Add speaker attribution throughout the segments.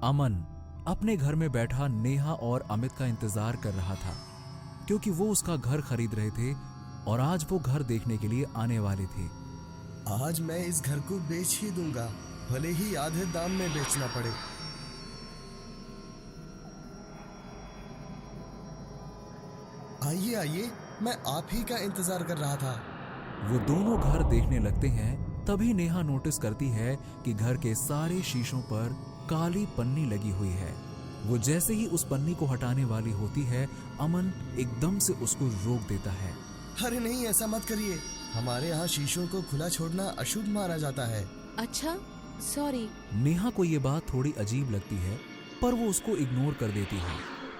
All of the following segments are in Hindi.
Speaker 1: अमन अपने घर में बैठा नेहा और अमित का इंतजार कर रहा था, क्योंकि वो उसका घर खरीद रहे थे और आज वो घर देखने के लिए आने वाले थे।
Speaker 2: आज मैं इस घर को बेच ही दूंगा, भले ही आधे दाम में बेचना पड़े। आइए आइए, मैं आप ही का इंतजार कर रहा था।
Speaker 1: वो दोनों घर देखने लगते हैं, तभी नेहा नोटिस करती है कि घर के सारे शीशों पर काली पन्नी लगी हुई है। वो जैसे ही उस पन्नी को हटाने वाली होती है, अमन एकदम से उसको रोक देता है।
Speaker 2: अरे नहीं, ऐसा मत करिए, हमारे यहाँ शीशों को खुला छोड़ना अशुभ माना जाता है।
Speaker 3: अच्छा, सॉरी।
Speaker 1: नेहा को ये बात थोड़ी अजीब लगती है, पर वो उसको इग्नोर कर देती है।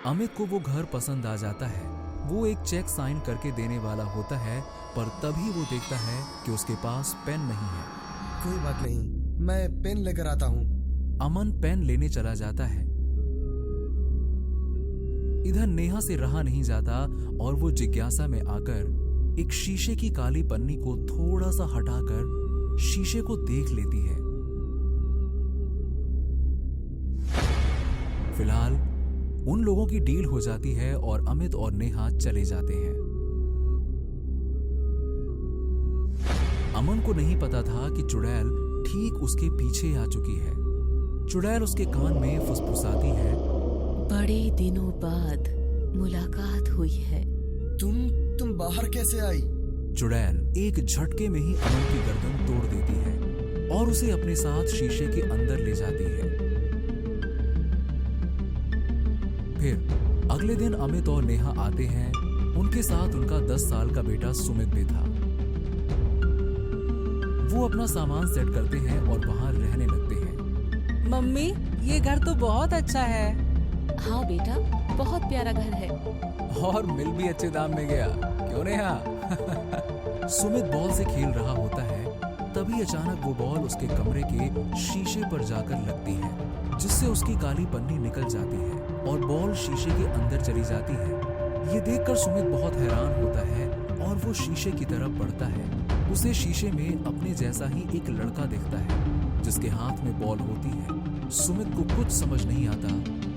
Speaker 1: अमित को वो घर पसंद आ जाता है। वो एक चेक साइन करके देने वाला होता है, पर तभी वो देखता है कि उसके पास पेन नहीं है।
Speaker 2: कोई बात नहीं, मैं पेन लेकर आता हूँ।
Speaker 1: अमन पेन लेने चला जाता है। इधर नेहा से रहा नहीं जाता और वो जिज्ञासा में आकर एक शीशे की काली पन्नी को थोड़ा सा हटाकर शीशे को देख लेती है। फिलहाल उन लोगों की डील हो जाती है और अमित और नेहा चले जाते हैं। अमन को नहीं पता था कि चुड़ैल ठीक उसके पीछे आ चुकी है। चुड़ैल उसके कान में फुसफुसाती है,
Speaker 3: बड़े दिनों बाद मुलाकात हुई है।
Speaker 2: तुम बाहर कैसे आई?
Speaker 1: चुड़ैल एक झटके में ही अमन की गर्दन तोड़ देती है और उसे अपने साथ शीशे के अंदर ले जाती है। फिर अगले दिन अमित और नेहा आते हैं। उनके साथ उनका 10 साल का बेटा सुमित भी था। वो अपना सामान सेट करते हैं और वहां रहने लगते हैं।
Speaker 4: मम्मी, ये घर तो बहुत अच्छा है।
Speaker 3: हाँ बेटा, बहुत प्यारा घर है।
Speaker 1: और मिल भी अच्छे दाम में गया, क्यों नेहा? सुमित बॉल से खेल रहा होता है, तभी अचानक वो बॉल उसके कमरे के शीशे पर जाकर लगती है, जिससे उसकी काली पन्नी निकल जाती है और बॉल शीशे के अंदर चली जाती है। ये देखकर सुमित बहुत हैरान होता है और वो शीशे की तरफ बढ़ता है। उसे शीशे में अपने जैसा ही एक लड़का दिखता है, जिसके हाथ में बॉल होती है। सुमित को कुछ समझ नहीं आता।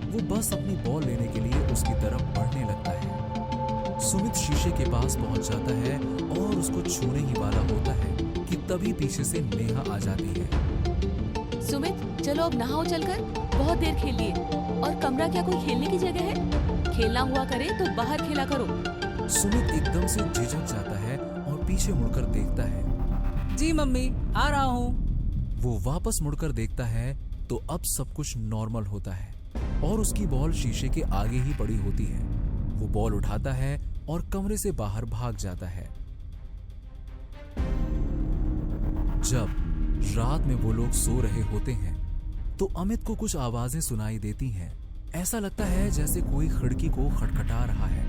Speaker 1: वो बस अपनी बॉल लेने के लिए उसकी तरफ बढ़ने लगता है। सुमित शीशे के पास पहुंच जाता है और उसको छूने ही वाला होता है कि तभी पीछे से नेहा आ जाती है।
Speaker 3: सुमित, चलो अब नहाओ चलकर, बहुत देर खेल लिए। और कमरा क्या कोई खेलने की जगह है? खेलना हुआ करे तो बाहर खेला करो।
Speaker 1: सुमित एकदम से झिझक जाता है और पीछे मुड़कर देखता है।
Speaker 4: जी मम्मी, आ रहा हूँ।
Speaker 1: वो वापस मुड़कर देखता है तो अब सब कुछ नॉर्मल होता है और उसकी बॉल शीशे के आगे ही पड़ी होती है। वो बॉल उठाता है और कमरे से बाहर भाग जाता है। जब रात में वो लोग सो रहे होते हैं तो अमित को कुछ आवाजें सुनाई देती हैं। ऐसा लगता है जैसे कोई खिड़की को खटखटा रहा है।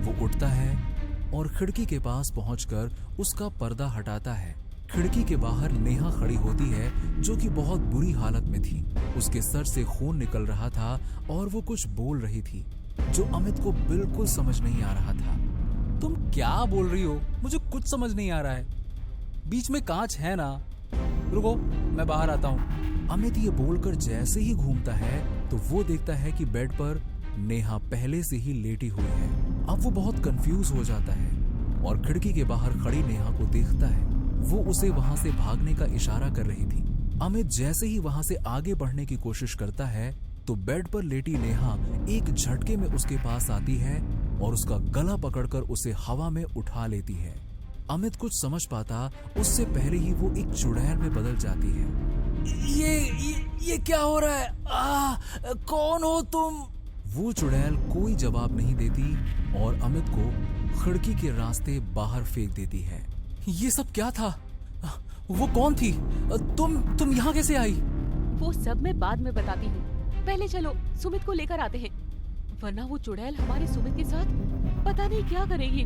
Speaker 1: वो उठता है और खिड़की के पास पहुंचकर उसका पर्दा हटाता है। खिड़की के बाहर नेहा खड़ी होती है, जो कि बहुत बुरी हालत में थी। उसके सर से खून निकल रहा था और वो कुछ बोल रही थी, जो अमित को बिल्कुल समझ नहीं आ रहा था।
Speaker 4: तुम क्या बोल रही हो? मुझे कुछ समझ नहीं आ रहा है। बीच में कांच है ना? रुको, मैं बाहर आता हूँ।
Speaker 1: अमित ये बोलकर जैसे ही घूमता है तो वो देखता है कि बेड पर नेहा पहले से ही लेटी हुई है। अब वो बहुत कंफ्यूज हो जाता है और खिड़की के बाहर खड़ी नेहा को देखता है। वो उसे वहां से भागने का इशारा कर रही थी। अमित जैसे ही वहां से आगे बढ़ने की कोशिश करता है तो बेड पर लेटी नेहा एक झटके में उसके पास आती है और उसका गला पकड़कर उसे हवा में उठा लेती है। अमित कुछ समझ पाता उससे पहले ही वो एक चुड़ैल में बदल जाती है।
Speaker 4: ये क्या हो रहा है? कौन हो तुम?
Speaker 1: वो चुड़ैल कोई जवाब नहीं देती और अमित को खिड़की के रास्ते बाहर फेंक देती है।
Speaker 4: ये सब क्या था? वो कौन थी? तुम यहाँ कैसे आई?
Speaker 3: वो सब मैं बाद में बताती हूँ। पहले चलो सुमित को लेकर आते हैं, वरना वो चुड़ैल हमारे सुमित के साथ पता नहीं क्या करेगी।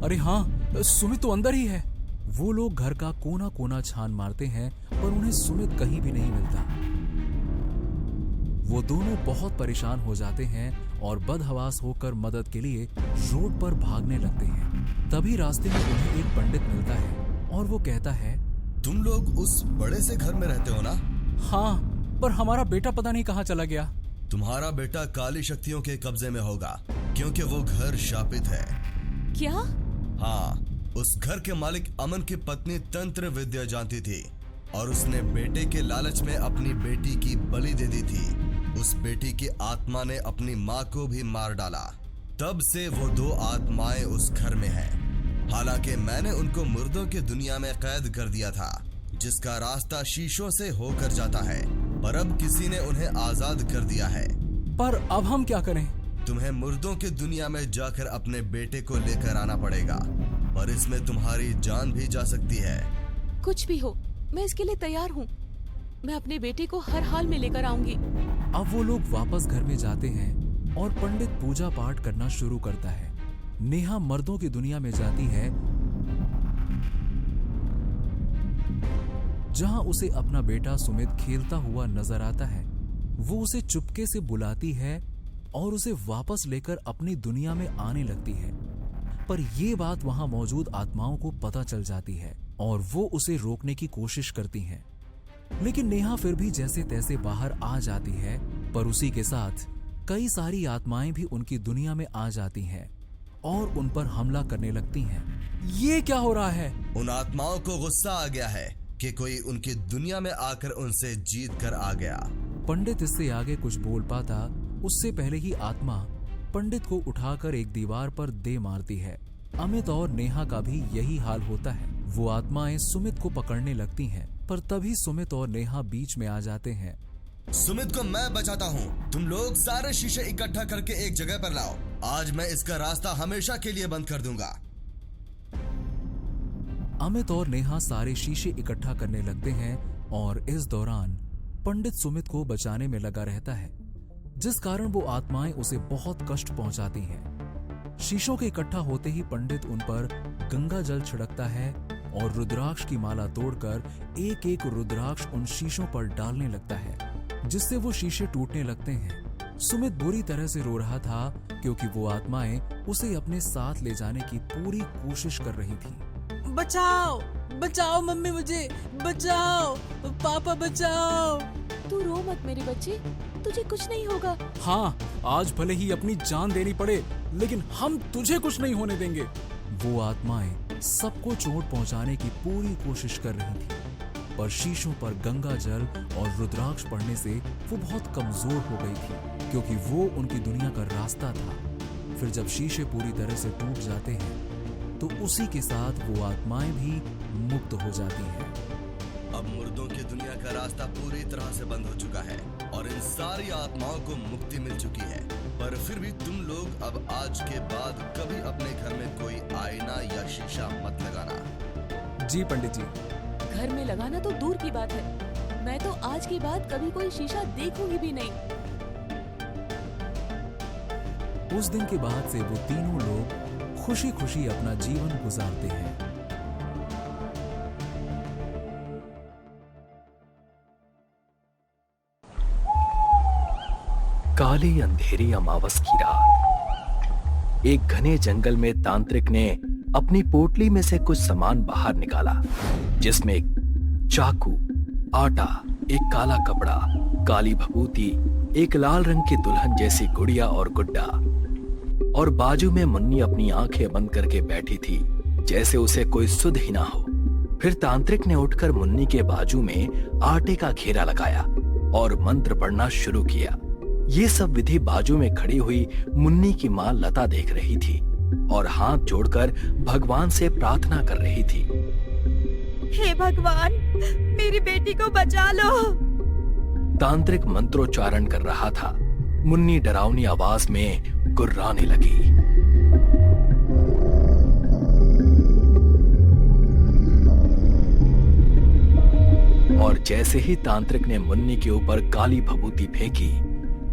Speaker 4: अरे हाँ, सुमित तो अंदर ही है।
Speaker 1: वो लोग घर का कोना कोना छान मारते हैं पर उन्हें सुमित कहीं भी नहीं मिलता। वो दोनों बहुत परेशान हो जाते हैं और बदहवास होकर मदद के लिए रोड पर भागने लगते हैं। तभी रास्ते में उन्हें एक पंडित मिलता है और वो कहता है,
Speaker 2: तुम लोग उस बड़े से घर में रहते हो ना?
Speaker 4: हाँ, पर हमारा बेटा पता नहीं कहाँ चला गया।
Speaker 2: तुम्हारा बेटा काली शक्तियों के कब्जे में होगा, क्योंकि वो घर शापित है।
Speaker 3: क्या?
Speaker 2: हाँ, उस घर के मालिक अमन की पत्नी तंत्र विद्या जानती थी और उसने बेटे के लालच में अपनी बेटी की बलि दे दी थी। उस बेटी की आत्मा ने अपनी माँ को भी मार डाला। तब से वो 2 आत्माएं उस घर में हैं। हालांकि मैंने उनको मुर्दों की दुनिया में कैद कर दिया था, जिसका रास्ता शीशों से होकर जाता है, पर अब किसी ने उन्हें आजाद कर दिया है।
Speaker 4: पर अब हम क्या करें?
Speaker 2: तुम्हें मुर्दों की दुनिया में जाकर अपने बेटे को लेकर आना पड़ेगा, पर इसमें तुम्हारी जान भी जा सकती है।
Speaker 3: कुछ भी हो, मैं इसके लिए तैयार हूँ। मैं अपने बेटे को हर हाल में लेकर आऊंगी।
Speaker 1: अब वो लोग वापस घर में जाते हैं और पंडित पूजा पाठ करना शुरू करता है। नेहा मर्दों की दुनिया में जाती है, जहां उसे अपना बेटा सुमित खेलता हुआ नजर आता है। वो उसे चुपके से बुलाती है और उसे वापस लेकर अपनी दुनिया में आने लगती है। पर यह बात वहां मौजूद आत्माओं को पता चल जाती है और वो उसे रोकने की कोशिश करती हैं। लेकिन नेहा फिर भी जैसे तैसे बाहर आ जाती है, पर उसी के साथ कई सारी आत्माएं भी उनकी दुनिया में आ जाती हैं और उन पर हमला करने लगती हैं।
Speaker 4: ये क्या हो रहा है?
Speaker 2: उन आत्माओं को गुस्सा आ गया है कि कोई उनकी दुनिया में आकर उनसे जीत कर आ गया।
Speaker 1: पंडित इससे आगे कुछ बोल पाता उससे पहले ही आत्मा पंडित को उठाकर एक दीवार पर दे मारती है। अमित और नेहा का भी यही हाल होता है। वो आत्माएं सुमित को पकड़ने लगती हैं, पर तभी सुमित और नेहा बीच में आ जाते हैं।
Speaker 2: सुमित को मैं बचाता हूँ। तुम लोग सारे शीशे इकट्ठा करके एक जगह पर लाओ। आज मैं इसका रास्ता हमेशा के लिए बंद कर दूंगा।
Speaker 1: अमित और नेहा सारे शीशे इकट्ठा करने लगते हैं और इस दौरान पंडित सुमित को बचाने में लगा रहता है, जिस कारण वो आत्माएं उसे बहुत कष्ट पहुंचाती हैं। शीशों के इकट्ठा होते ही पंडित उन पर गंगा जल छिड़कता है और रुद्राक्ष की माला तोड़कर एक एक रुद्राक्ष उन शीशों पर डालने लगता है, जिससे वो शीशे टूटने लगते हैं। सुमित बुरी तरह से रो रहा था क्योंकि वो आत्माएं उसे अपने साथ ले जाने की पूरी कोशिश कर रही थी।
Speaker 4: बचाओ, बचाओ मम्मी, मुझे बचाओ, पापा बचाओ।
Speaker 3: तू रो मत मेरे बच्चे, तुझे कुछ नहीं होगा।
Speaker 4: हाँ, आज भले ही अपनी जान देनी पड़े, लेकिन हम तुझे कुछ नहीं होने देंगे।
Speaker 1: वो आत्माएं सबको चोट पहुंचाने की पूरी कोशिश कर रही थी, पर शीशों पर गंगा जल और रुद्राक्ष पड़ने से वो बहुत कमजोर हो गई थी, क्योंकि वो उनकी दुनिया का रास्ता था। फिर जब शीशे पूरी तरह से टूट जाते हैं तो उसी के साथ वो आत्माएं भी मुक्त हो जाती हैं।
Speaker 2: अब मुर्दों की दुनिया का रास्ता पूरी तरह से बंद हो चुका है और इन सारी आत्माओं को मुक्ति मिल चुकी है। पर फिर भी तुम लोग अब आज के बाद कभी अपने घर में कोई आईना या शीशा मत लगाना।
Speaker 4: जी पंडित जी।
Speaker 3: घर में लगाना तो दूर की बात है, मैं तो आज के बाद कभी कोई शीशा देखूंगी भी नहीं।
Speaker 1: उस दिन के बाद से वो तीनों लोग खुशी खुशी अपना जीवन गुजारते हैं।
Speaker 5: काली अंधेरी अमावस की रात, एक घने जंगल में तांत्रिक ने अपनी पोटली में से कुछ सामान बाहर निकाला, जिसमें एक चाकू, आटा, एक काला कपड़ा, काली भभूति, एक लाल रंग की दुल्हन जैसी गुड़िया और गुड्डा, और बाजू में मुन्नी अपनी आंखें बंद करके बैठी थी, जैसे उसे कोई सुध ही ना हो। फिर तांत्रिक ने उठकर मुन्नी के बाजू में आटे का घेरा लगाया और मंत्र पढ़ना शुरू किया। ये सब विधि बाजू में खड़ी हुई मुन्नी की मां लता देख रही थी और हाथ जोड़कर भगवान से प्रार्थना कर रही थी।
Speaker 6: हे भगवान, मेरी बेटी को बचा लो।
Speaker 5: तांत्रिक मंत्रोच्चारण कर रहा था। मुन्नी डरावनी आवाज में गुर्राने लगी। और जैसे ही तांत्रिक ने मुन्नी के ऊपर काली भभूति फेंकी,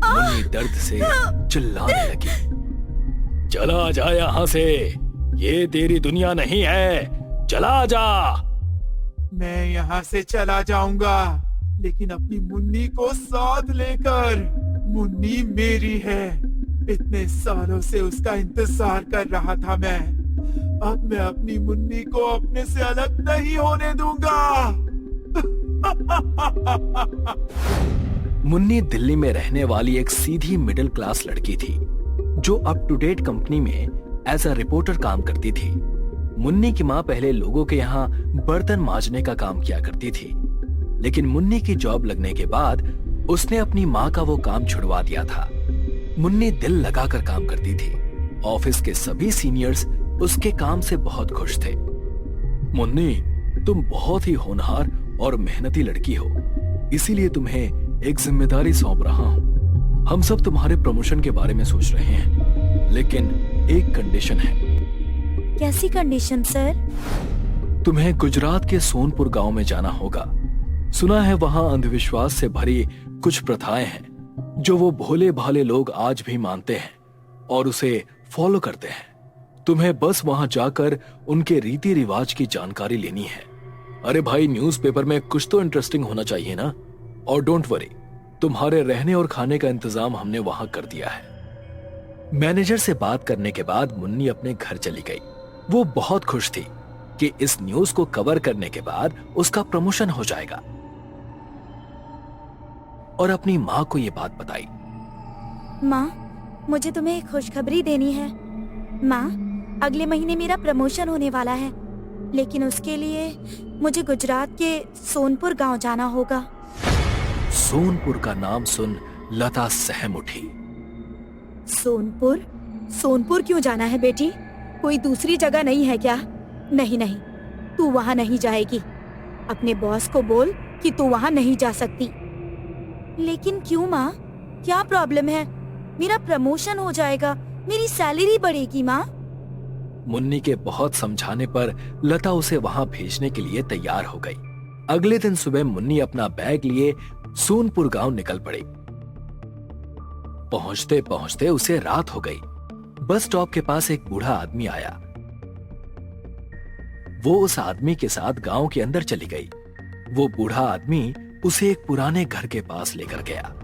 Speaker 5: मुन्नी दर्द से चिल्लाने लगी। चला जा यहाँ से, ये तेरी दुनिया नहीं है, चला जा।
Speaker 7: मैं यहाँ से चला जाऊंगा, लेकिन अपनी मुन्नी को साथ लेकर। मुन्नी मेरी है, इतने सालों से उसका इंतजार कर रहा था मैं। अब मैं अपनी मुन्नी को अपने से अलग नहीं होने दूंगा।
Speaker 5: मुन्नी दिल्ली में रहने वाली एक सीधी मिडिल क्लास लड़की थी जो अप टू डेट कंपनी में एज अ रिपोर्टर काम करती थी। मुन्नी की माँ पहले लोगों के यहाँ बर्तन मांजने का काम किया करती थी, लेकिन मुन्नी की जॉब लगने के बाद उसने अपनी माँ का वो काम छुड़वा दिया था। मुन्नी दिल लगाकर काम करती थी। ऑफिस के सभी सीनियर्स उसके काम से बहुत खुश थे। मुन्नी, तुम बहुत ही होनहार और मेहनती लड़की हो, इसीलिए तुम्हें एक जिम्मेदारी सौंप रहा हूं। हम सब तुम्हारे प्रमोशन के बारे में सोच रहे हैं, लेकिन एक कंडीशन है।
Speaker 6: कैसी कंडीशन सर?
Speaker 5: तुम्हें गुजरात के सोनपुर गांव में जाना होगा। सुना है वहां अंधविश्वास से भरी कुछ प्रथाएं हैं जो वो भोले भाले लोग आज भी मानते हैं और उसे फॉलो करते हैं। तुम्हें बस वहां जाकर उनके रीति रिवाज की जानकारी लेनी है। अरे भाई, न्यूज़पेपर में कुछ तो इंटरेस्टिंग होना चाहिए ना। और डोंट वरी, तुम्हारे रहने और खाने का इंतजाम हमने वहां कर दिया है। मैनेजर से बात करने के बाद मुन्नी अपने घर चली गई। वो बहुत खुश थी कि इस न्यूज को कवर करने के बाद उसका प्रमोशन हो जाएगा, और अपनी माँ को ये बात बताई।
Speaker 6: माँ, मुझे तुम्हें एक खुशखबरी देनी है। माँ, अगले महीने मेरा प्रमोशन होने वाला है, लेकिन उसके लिए मुझे गुजरात के सोनपुर गांव जाना होगा।
Speaker 5: सोनपुर का नाम सुन लता सहम उठी।
Speaker 6: सोनपुर? सोनपुर क्यों जाना है बेटी? कोई दूसरी जगह नहीं है क्या? नहीं नहीं, तू वहाँ नहीं जाएगी। अपने बॉस को बोल कि तू वहाँ नहीं जा सकती। लेकिन क्यों माँ? क्या प्रॉब्लम है? मेरा प्रमोशन हो जाएगा, मेरी सैलरी बढ़ेगी माँ।
Speaker 5: मुन्नी के बहुत समझाने पर लता उसे वहां भेजने के लिए तैयार हो गई। अगले दिन सुबह मुन्नी अपना बैग लिए सोनपुर गांव निकल पड़ी। पहुंचते पहुंचते उसे रात हो गई। बस स्टॉप के पास एक बूढ़ा आदमी आया। वो उस आदमी के साथ गांव के अंदर चली गई। वो बूढ़ा आदमी उसे एक पुराने घर के पास लेकर गया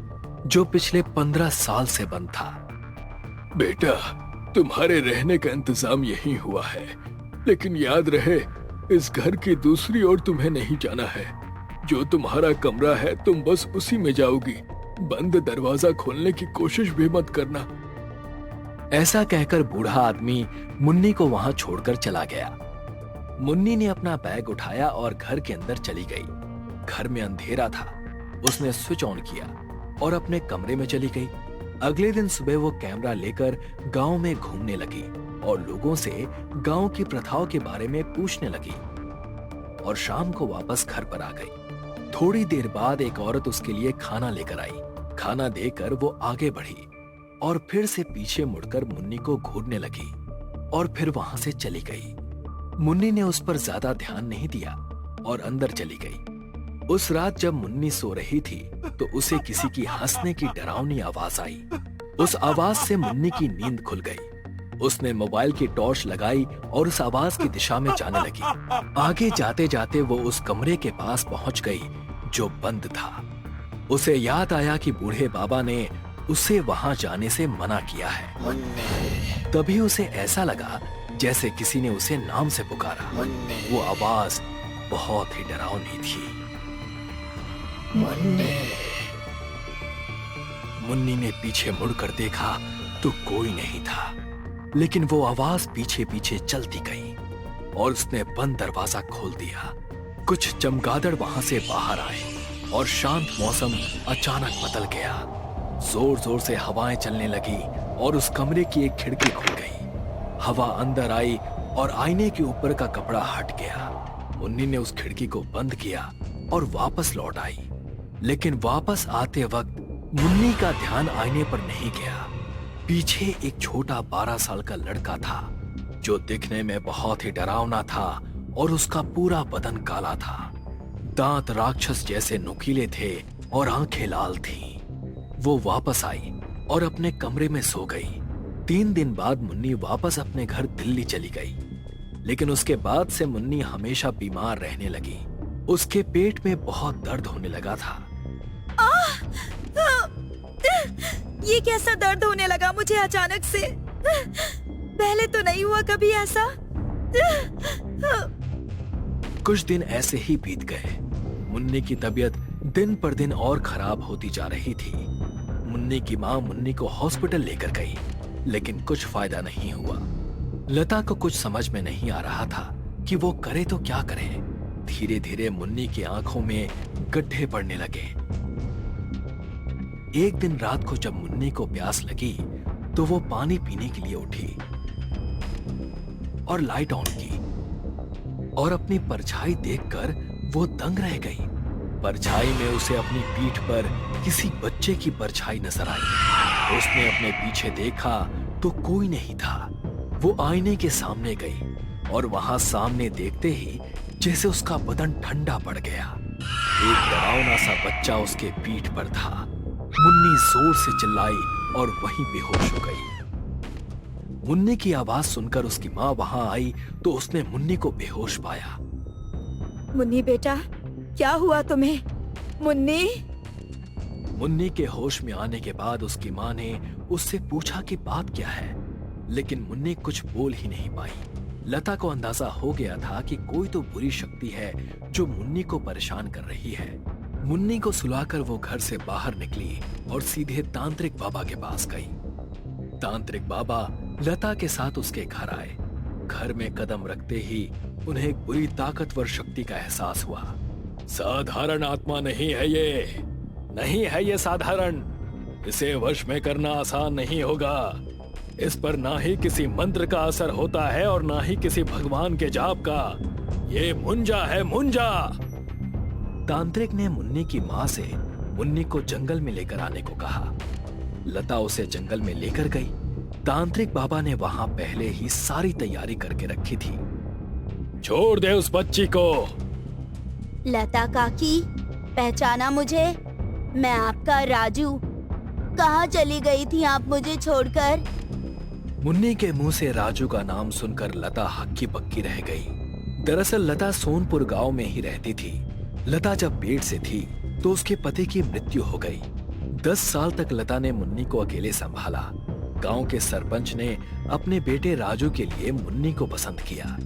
Speaker 5: जो पिछले 15 साल से बंद था। बेटा, तुम्हारे रहने का इंतजाम यही हुआ है, लेकिन याद रहे इस घर की दूसरी ओर तुम्हें नहीं जाना है। जो तुम्हारा कमरा है तुम बस उसी में जाओगी। बंद दरवाजा खोलने की कोशिश भी मत करना। ऐसा कहकर बूढ़ा आदमी मुन्नी को वहां छोड़कर चला गया। मुन्नी ने अपना बैग उठाया और घर के अंदर चली गई। घर में अंधेरा था। उसने स्विच ऑन किया और अपने कमरे में चली गई। अगले दिन सुबह वो कैमरा लेकर गांव में घूमने लगी और लोगों से गांव की प्रथाओं के बारे में पूछने लगी, और शाम को वापस घर पर आ गई। थोड़ी देर बाद एक औरत उसके लिए खाना लेकर आई। खाना देकर वो आगे बढ़ी और फिर से पीछे मुड़कर मुन्नी को घूरने लगी और फिर वहां से चली गई। मुन्नी ने उस पर ज्यादा ध्यान नहीं दिया और अंदर चली गई। उस रात जब मुन्नी सो रही थी तो उसे किसी की हंसने की डरावनी आवाज आई। उस आवाज से मुन्नी की नींद खुल गई। उसने मोबाइल की टॉर्च लगाई और उस आवाज की दिशा में जाने लगी। आगे जाते जाते वो उस कमरे के पास पहुंच गई जो बंद था। उसे याद आया कि बूढ़े बाबा ने उसे वहां जाने से मना किया है। तभी उसे ऐसा लगा जैसे किसी ने उसे नाम से पुकारा। वो आवाज बहुत ही डरावनी थी। मुन्नी ने पीछे मुड़कर देखा तो कोई नहीं था, लेकिन वो आवाज पीछे पीछे चलती गई और उसने बंद दरवाजा खोल दिया। कुछ चमगादड़ वहां से बाहर आए और शांत मौसम अचानक बदल गया। जोर जोर से हवाएं चलने लगी और उस कमरे की एक खिड़की खुल गई। हवा अंदर आई और आईने के ऊपर का कपड़ा हट गया। मुन्नी ने उस खिड़की को बंद किया और वापस लौट आई, लेकिन वापस आते वक्त मुन्नी का ध्यान आईने पर नहीं गया। पीछे एक छोटा 12 साल का लड़का था जो दिखने में बहुत ही डरावना था और उसका पूरा बदन काला था। दांत राक्षस जैसे नुकीले थे और आंखें लाल थीं। वो वापस आई और अपने कमरे में सो गई। 3 दिन बाद मुन्नी वापस अपने घर दिल्ली चली गई, लेकिन उसके बाद से मुन्नी हमेशा बीमार रहने लगी। उसके पेट में बहुत दर्द होने लगा था।
Speaker 6: ये कैसा दर्द होने लगा मुझे अचानक से? पहले तो नहीं हुआ कभी ऐसा।
Speaker 5: कुछ दिन ऐसे ही बीत गए। मुन्नी की तबीयत दिन पर दिन और खराब होती जा रही थी। मुन्नी की मां मुन्नी को हॉस्पिटल लेकर गई, लेकिन कुछ फायदा नहीं हुआ। लता को कुछ समझ में नहीं आ रहा था कि वो करे तो क्या करे। धीरे धीरे मुन्नी की आंखों में गड्ढे पड़ने लगे। एक दिन रात को जब मुन्नी को प्यास लगी तो वो पानी पीने के लिए उठी और लाइट ऑन की, और अपनी परछाई देखकर वो दंग रह गई। परछाई में उसे अपनी पीठ पर किसी बच्चे की परछाई नजर आई। उसने अपने पीछे देखा तो कोई नहीं था। वो आईने के सामने गई और वहां सामने देखते ही जैसे उसका बदन ठंडा पड़ गया। एक डरावना सा बच्चा उसके पीठ पर था। मुन्नी जोर से चिल्लाई और वहीं बेहोश हो गई। मुन्नी की आवाज सुनकर उसकी मां वहां आई तो उसने मुन्नी को बेहोश पाया।
Speaker 6: मुन्नी बेटा, क्या हुआ तुम्हें? मुन्नी?
Speaker 5: मुन्नी के होश में आने के बाद उसकी मां ने उससे पूछा कि बात क्या है, लेकिन मुन्नी कुछ बोल ही नहीं पाई। लता को अंदाजा हो गया था कि कोई तो बुरी शक्ति है जो मुन्नी को परेशान कर रही है। मुन्नी को सुलाकर वो घर से बाहर निकली और सीधे तांत्रिक बाबा के पास गई। तांत्रिक बाबा लता के साथ उसके घर आए। घर में कदम रखते ही उन्हें एक बुरी ताकतवर शक्ति का एहसास हुआ। साधारण आत्मा नहीं है ये, नहीं है ये साधारण। इसे वश में करना आसान नहीं होगा। इस पर ना ही किसी मंत्र का असर होता है और ना ही किसी भगवान के जाप का। ये मुंजा है, मुंजा। तांत्रिक ने मुन्नी की मां से मुन्नी को जंगल में लेकर आने को कहा। लता उसे जंगल में लेकर गई। तांत्रिक बाबा ने वहां पहले ही सारी तैयारी करके रखी थी। छोड़ दे उस बच्ची को।
Speaker 8: लता काकी, पहचाना मुझे? मैं आपका राजू। कहाँ चली गई थी आप मुझे छोड़कर?
Speaker 5: मुन्नी के मुंह से राजू का नाम सुनकर लता हक्की बक्की रह गई। दरअसल लता सोनपुर गांव में ही रहती थी। लता जब पेट से थी तो उसके पति की मृत्यु हो गई। 10 साल तक लता ने मुन्नी को अकेले संभाला। गांव के सरपंच ने अपने बेटे राजू के लिए मुन्नी को पसंद किया।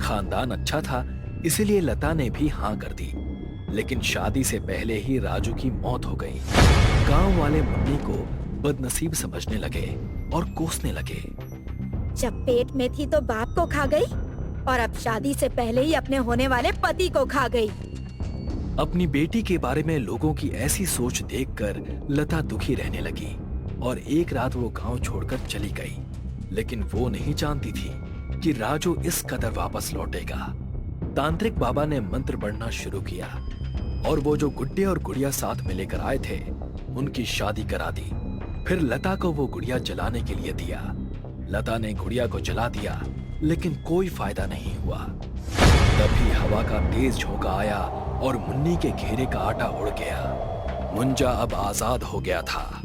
Speaker 5: खानदान अच्छा था, इसीलिए लता ने भी हाँ कर दी। लेकिन शादी से पहले ही राजू की मौत हो गई। गांव वाले मुन्नी को बदनसीब समझने लगे और कोसने लगे।
Speaker 6: जब पेट में थी तो बाप को खा गई और अब शादी से पहले ही अपने होने वाले पति को खा गई।
Speaker 5: अपनी बेटी के बारे में लोगों की ऐसी सोच देखकर लता दुखी रहने लगी और एक रात वो गांव छोड़कर चली गई। लेकिन वो नहीं जानती थी कि राजू इस कदर वापस लौटेगा। तांत्रिक बाबा ने मंत्र पढ़ना शुरू किया और वो जो गुड्डे और गुड़िया साथ में लेकर आए थे उनकी शादी करा दी। फिर लता को वो गुड़िया जलाने के लिए दिया। लता ने गुड़िया को जला दिया, लेकिन कोई फायदा नहीं हुआ। तभी हवा का तेज झोंका आया और मुन्नी के घेरे का आटा उड़ गया। मुंजा अब आजाद हो गया था।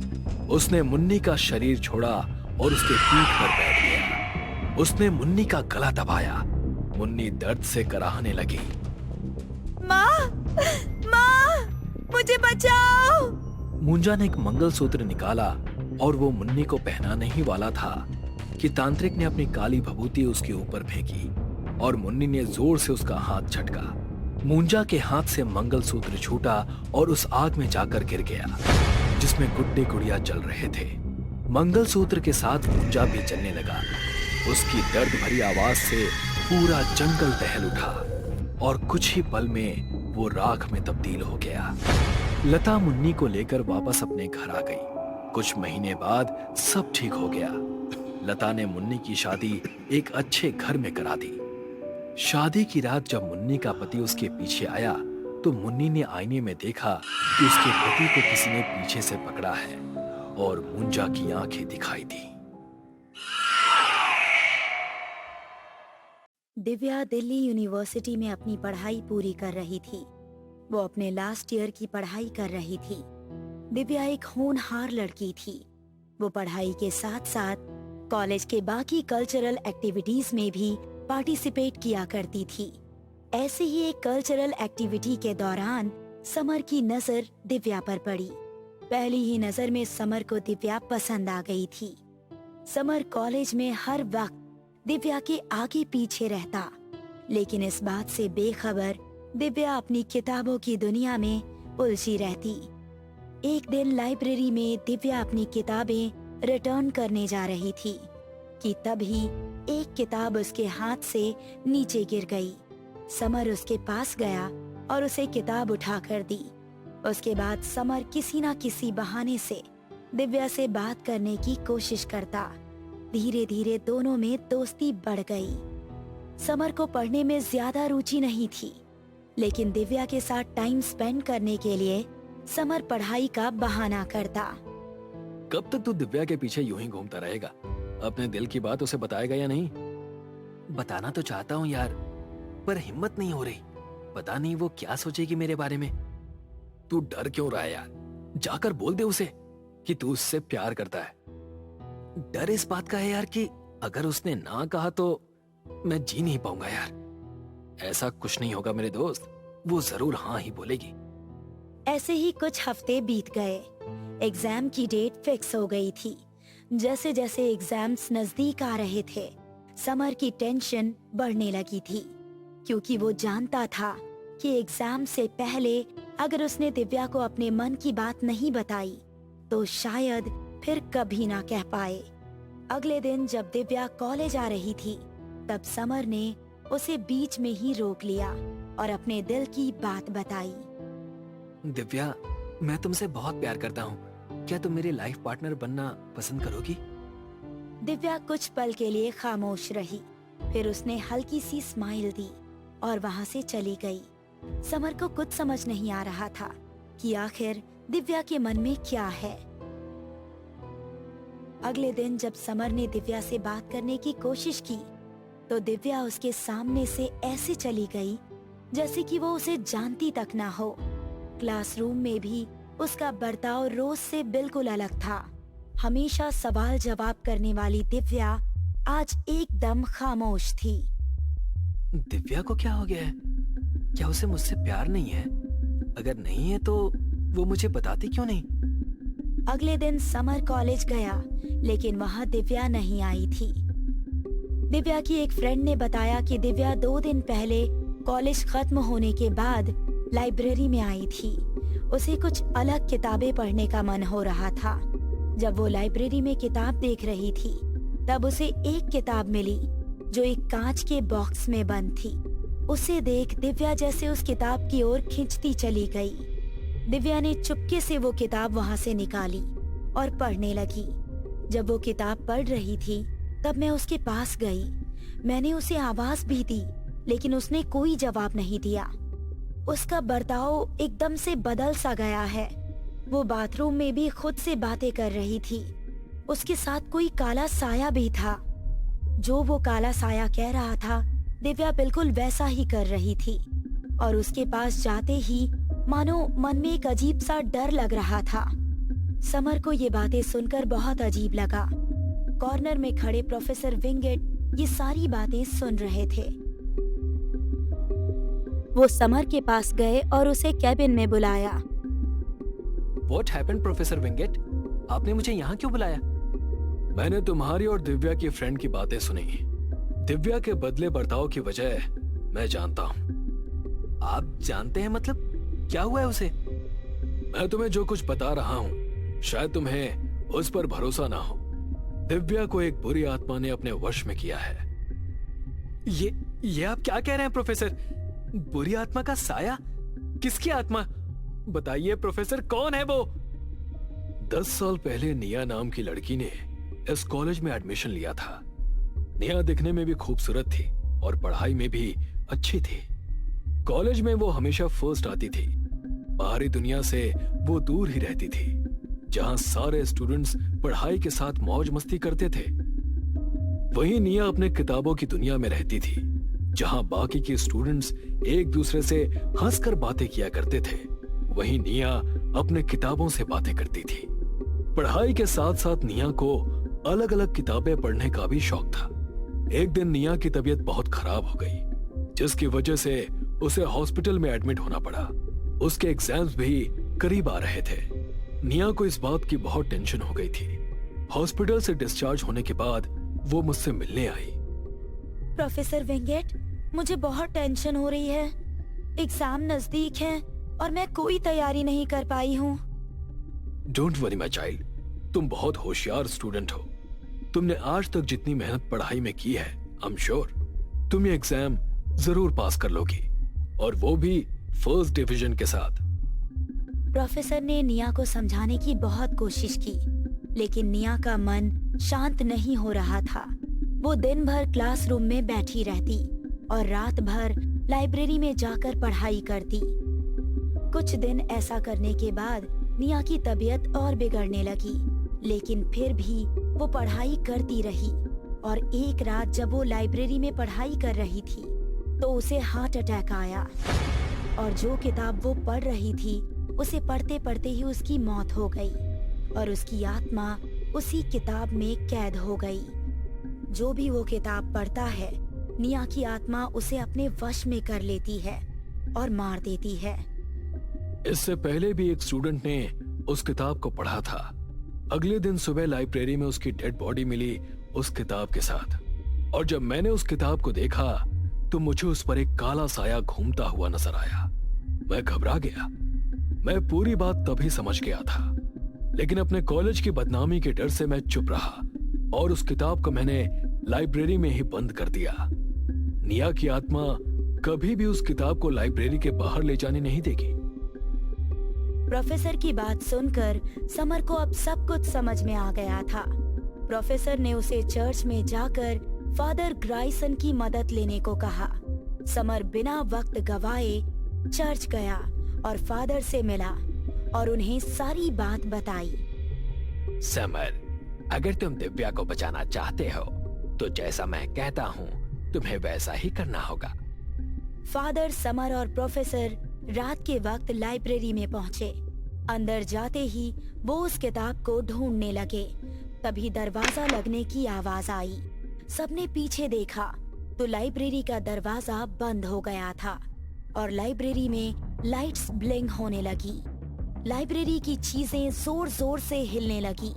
Speaker 5: उसने मुन्नी का शरीर छोड़ा और उसके पीठ पर बैठ गया। उसने मुन्नी का गला दबाया। मुन्नी दर्द से कराहने लगी।
Speaker 6: माँ, माँ, मुझे बचाओ।
Speaker 5: मुंजा ने एक मंगलसूत्र निकाला और वो मुन्नी को पहनाने ही वाला था कि तांत्रिक ने अपनी काली भभूति उसके ऊपर फेंकी और मुन्नी ने जोर से उसका हाथ झटका। मुंजा के हाथ से मंगलसूत्र छूटा और उस आग में जाकर गिर गया जिसमें गुड्डे गुड़िया जल रहे थे। मंगलसूत्र के साथ मुंजा भी जलने लगा। उसकी दर्द भरी आवाज से पूरा जंगल दहल उठा और कुछ ही पल में वो राख में तब्दील हो गया। लता मुन्नी को लेकर वापस अपने घर आ गई। कुछ महीने बाद सब ठीक हो गया। लता ने मुन्नी की शादी एक अच्छे घर में करा दी। शादी की रात जब मुन्नी का पति उसके पीछे आया तो मुन्नी ने आईने में देखा कि उसके पति को किसी ने पीछे से पकड़ा है और मुंजा की आंखें दिखाई दी।
Speaker 6: दिव्या दिल्ली यूनिवर्सिटी में अपनी पढ़ाई पूरी कर रही थी। वो अपने लास्ट ईयर की पढ़ाई कर रही थी। दिव्या एक होनहार लड़की थी। वो पढ़ाई के साथ साथ कॉलेज के बाकी कल्चरल एक्टिविटीज में भी पार्टिसिपेट किया करती थी। ऐसे ही एक कल्चरल एक्टिविटी के दौरान समर की नजर दिव्या पर पड़ी। पहली ही नजर में समर को दिव्या पसंद आ गई थी। समर कॉलेज में हर वक्त दिव्या के आगे पीछे रहता, लेकिन इस बात से बेखबर दिव्या अपनी किताबों की दुनिया में उलझी रहती। एक दिन लाइब्रेरी में दिव्या अपनी किताबें रिटर्न करने जा रही थी कि तभी एक किताब उसके हाथ से नीचे गिर गई। समर उसके पास गया और उसे किताब उठाकर दी। उसके बाद समर किसी न किसी बहाने से दिव्या से बात करने की कोशिश करता। धीरे धीरे दोनों में दोस्ती बढ़ गई। समर को पढ़ने में ज्यादा रुचि नहीं थी, लेकिन दिव्या के साथ टाइम स्पेंड करने के लिए समर पढ़ाई का बहाना करता।
Speaker 5: कब तक तू दिव्या के पीछे यूं ही घूमता रहेगा? अपने दिल की बात उसे बताएगा या नहीं? बताना तो चाहता हूँ यार, पर हिम्मत नहीं हो रही। पता नहीं वो क्या सोचेगी मेरे बारे में। तू डर क्यों रहा है यार? जाकर बोल दे उसे कि तू उससे प्यार करता है। डर इस बात का है यार कि अगर उसने ना कहा तो मैं जी नहीं पाऊंगा यार। ऐसा कुछ नहीं होगा मेरे दोस्त, वो जरूर हाँ ही बोलेगी।
Speaker 6: ऐसे ही कुछ हफ्ते बीत गए। एग्जाम की डेट फिक्स हो गई थी। जैसे जैसे एग्जाम्स नजदीक आ रहे थे, समर की टेंशन बढ़ने लगी थी, क्योंकि वो जानता था कि एग्जाम से पहले अगर उसने दिव्या को अपने मन की बात नहीं बताई तो शायद फिर कभी ना कह पाए। अगले दिन जब दिव्या कॉलेज आ रही थी, तब समर ने उसे बीच में ही रोक लिया और अपने दिल की बात बताई।
Speaker 5: दिव्या, मैं तुमसे बहुत प्यार करता हूँ। क्या तुम मेरी लाइफ पार्टनर बनना पसंद करोगी?
Speaker 6: दिव्या कुछ पल के लिए खामोश रही, फिर उसने हल्की सी स्माइल दी और वहाँ से चली गई। समर को कुछ समझ नहीं आ रहा था कि आखिर दिव्या के मन में क्या है। अगले दिन जब समर ने दिव्या से बात करने की कोशिश की, तो दिव्या उसके सामने से ऐसे चली गई जैसे कि वो उसे जानती तक ना हो। क्लासरूम में भी उसका बर्ताव रोज से बिल्कुल अलग था। हमेशा सवाल जवाब करने वाली दिव्या आज एकदम खामोश थी।
Speaker 5: दिव्या को क्या हो गया है? क्या उसे मुझसे प्यार नहीं है? अगर नहीं है तो वो मुझे बताती क्यों नहीं?
Speaker 6: अगले दिन समर कॉलेज गया, लेकिन वहाँ दिव्या नहीं आई थी। दिव्या की एक फ्रेंड ने बताया कि दिव्या 2 दिन पहले कॉलेज खत्म होने के बाद लाइब्रेरी में आई थी। उसे कुछ अलग किताबें पढ़ने का मन हो रहा था। जब वो लाइब्रेरी में किताब देख रही थी, तब उसे एक किताब मिली जो एक कांच के बॉक्स में बंद थी। उसे देख दिव्या जैसे उस किताब की ओर खींचती चली गई। दिव्या ने चुपके से वो किताब वहाँ से निकाली और पढ़ने लगी। जब वो किताब पढ़ रही थी, तब मैं उसके पास गई। मैंने उसे आवाज भी दी, लेकिन उसने कोई जवाब नहीं दिया। उसका बर्ताव एकदम से बदल सा गया है। वो बाथरूम में भी खुद से बातें कर रही थी। उसके साथ कोई काला साया भी था। जो वो काला साया कह रहा था, दिव्या बिल्कुल वैसा ही कर रही थी। और उसके पास जाते ही मानो मन में एक अजीब सा डर लग रहा था। समर को ये बातें सुनकर बहुत अजीब लगा। कॉर्नर में खड़े प्रोफेसर विंगेट ये सारी बातें सुन रहे थे। वो समर के पास गए और उसे कैबिन में बुलाया।
Speaker 5: What happened, professor Wingate? आपने मुझे यहाँ क्यों बुलाया? मैंने तुम्हारी और दिव्या की फ्रेंड की बातें सुनी। दिव्या के बदले बर्ताव की वजह मैं जानता हूँ। आप जानते हैं मतलब? क्या हुआ है उसे? मैं तुम्हें जो कुछ बता रहा हूँ, शायद तुम्हें उस पर भरोसा ना हो। दिव्या को एक बुरी आत्मा ने अपने वश में किया है। ये आप क्या कह रहे हैं प्रोफेसर? बुरी आत्मा का साया? किसकी आत्मा? बताइए प्रोफेसर, कौन है वो? 10 साल पहले निया नाम की लड़की ने इस कॉलेज में एडमिशन लिया था। निया दिखने में भी खूबसूरत थी और पढ़ाई में भी अच्छी थी। कॉलेज में वो हमेशा फर्स्ट आती थी। बाहरी दुनिया से वो दूर ही रहती थी, जहां सारे स्टूडेंट्स पढ़ाई के साथ मौज मस्ती करते थे। वहीं निया अपने किताबों की दुनिया में रहती थी, जहां बाकी के स्टूडेंट्स एक दूसरे से हंसकर बातें किया करते थे। वहीं निया अपने किताबों से बातें करती थी। पढ़ाई के साथ साथ निया को अलग अलग किताबें पढ़ने का भी शौक था। एक दिन निया की तबीयत बहुत खराब हो गई, जिसकी वजह से उसे हॉस्पिटल में एडमिट होना पड़ा। उसके एग्जाम्स भी करीब आ रहे थे। निया को इस बात की बहुत टेंशन हो गई थी। हॉस्पिटल से डिस्चार्ज होने के बाद वो मुझसे मिलने आई।
Speaker 6: प्रोफेसर वेंगेट, मुझे बहुत टेंशन हो रही है। एग्जाम नजदीक है और मैं कोई तैयारी नहीं कर पाई हूँ।
Speaker 5: डोंट वरी माय चाइल्ड, तुम बहुत होशियार स्टूडेंट हो। तुमने आज तक जितनी मेहनत पढ़ाई में की है, आई एम श्योर तुम ये एग्जाम जरूर पास कर लोगी, और वो भी फर्स्ट डिवीजन के साथ।
Speaker 6: प्रोफेसर ने निया को समझाने की बहुत कोशिश की, लेकिन निया का मन शांत नहीं हो रहा था। वो दिन भर क्लासरूम में बैठी रहती और रात भर लाइब्रेरी में जाकर पढ़ाई करती। कुछ दिन ऐसा करने के बाद निया की तबीयत और बिगड़ने लगी, लेकिन फिर भी वो पढ़ाई करती रही। और एक रात जब वो लाइब्रेरी में पढ़ाई कर रही थी तो उसे हार्ट अटैक आया, और जो किताब वो पढ़ रही थी उसे पढ़ते पढ़ते ही उसकी मौत हो गई, और उसकी आत्मा उसी किताब में कैद हो गई। जो भी वो किताब पढ़ता है, निया की आत्मा उसे अपने वश में कर लेती है और मार देती है।
Speaker 5: इससे पहले भी एक स्टूडेंट ने उस किताब को पढ़ा था। अगले दिन सुबह लाइब्रेरी में उसकी डेड बॉडी मिली उस किताब के साथ, और जब मैंने उस किताब को देखा तो मुझे उस पर एक काला साया घूमता हुआ नजर आया। मैं घबरा गया। मैं पूरी बात तभी समझ गया था, लेकिन अपने कॉलेज की बदनामी के डर से मैं चुप रहा और उस किताब को मैंने लाइब्रेरी में ही बंद कर दिया। निया की आत्मा कभी भी उस किताब को लाइब्रेरी के बाहर ले जाने नहीं देगी।
Speaker 6: प्रोफेसर की बात सुनकर समर को अब सब कुछ समझ में आ गया था। प्रोफेसर ने उसे चर्च में जाकर फादर ग्राइसन की मदद लेने को कहा। समर बिना वक्त गवाए चर्च गया और फादर से मिला और उन्हें सारी बात बताई।
Speaker 5: समर, अगर तुम दिव्या को बचाना चाहते हो तो जैसा मैं कहता हूँ तुम्हें वैसा ही करना होगा।
Speaker 6: फादर, समर और प्रोफेसर रात के वक्त लाइब्रेरी में पहुंचे। अंदर जाते ही वो उस किताब को ढूंढने लगे। तभी दरवाजा लगने की आवाज आई। सबने पीछे देखा तो लाइब्रेरी का दरवाजा बंद हो गया था और लाइब्रेरी में लाइट्स ब्लिंक होने लगी। लाइब्रेरी की चीजें जोर जोर से हिलने लगी।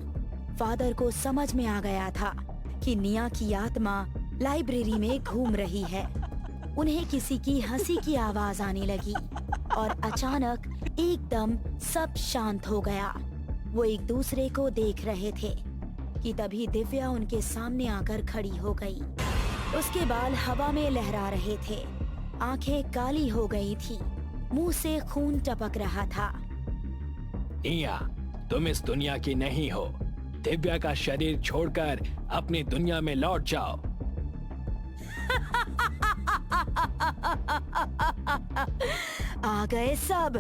Speaker 6: फादर को समझ में आ गया था कि निया की आत्मा लाइब्रेरी में घूम रही है। उन्हें किसी की हंसी की आवाज आने लगी और अचानक एकदम सब शांत हो गया। वो एक दूसरे को देख रहे थे कि तभी दिव्या उनके सामने आकर खड़ी हो गई। उसके बाल हवा में लहरा रहे थे, आंखें काली हो गई थी, मुंह से खून टपक रहा था।
Speaker 5: निया, तुम इस दुनिया की नहीं हो। दिव्या का शरीर छोड़कर अपनी दुनिया में लौट जाओ।
Speaker 6: आ गए सब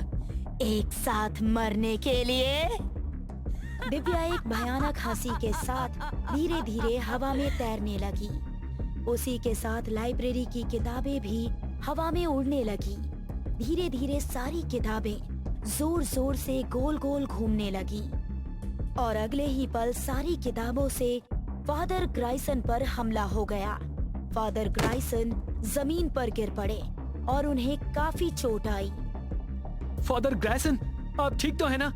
Speaker 6: एक साथ मरने के लिए। दिव्या एक भयानक हंसी के साथ धीरे धीरे हवा में तैरने लगी। उसी के साथ लाइब्रेरी की किताबें भी हवा में उड़ने लगी। धीरे धीरे सारी किताबें जोर जोर से गोल गोल घूमने लगी और अगले ही पल सारी किताबों से फादर ग्राइसन पर हमला हो गया। फादर ग्राइसन जमीन पर गिर पड़े और उन्हें काफी चोट आई।
Speaker 5: फादर ग्राइसन, आप ठीक तो है ना?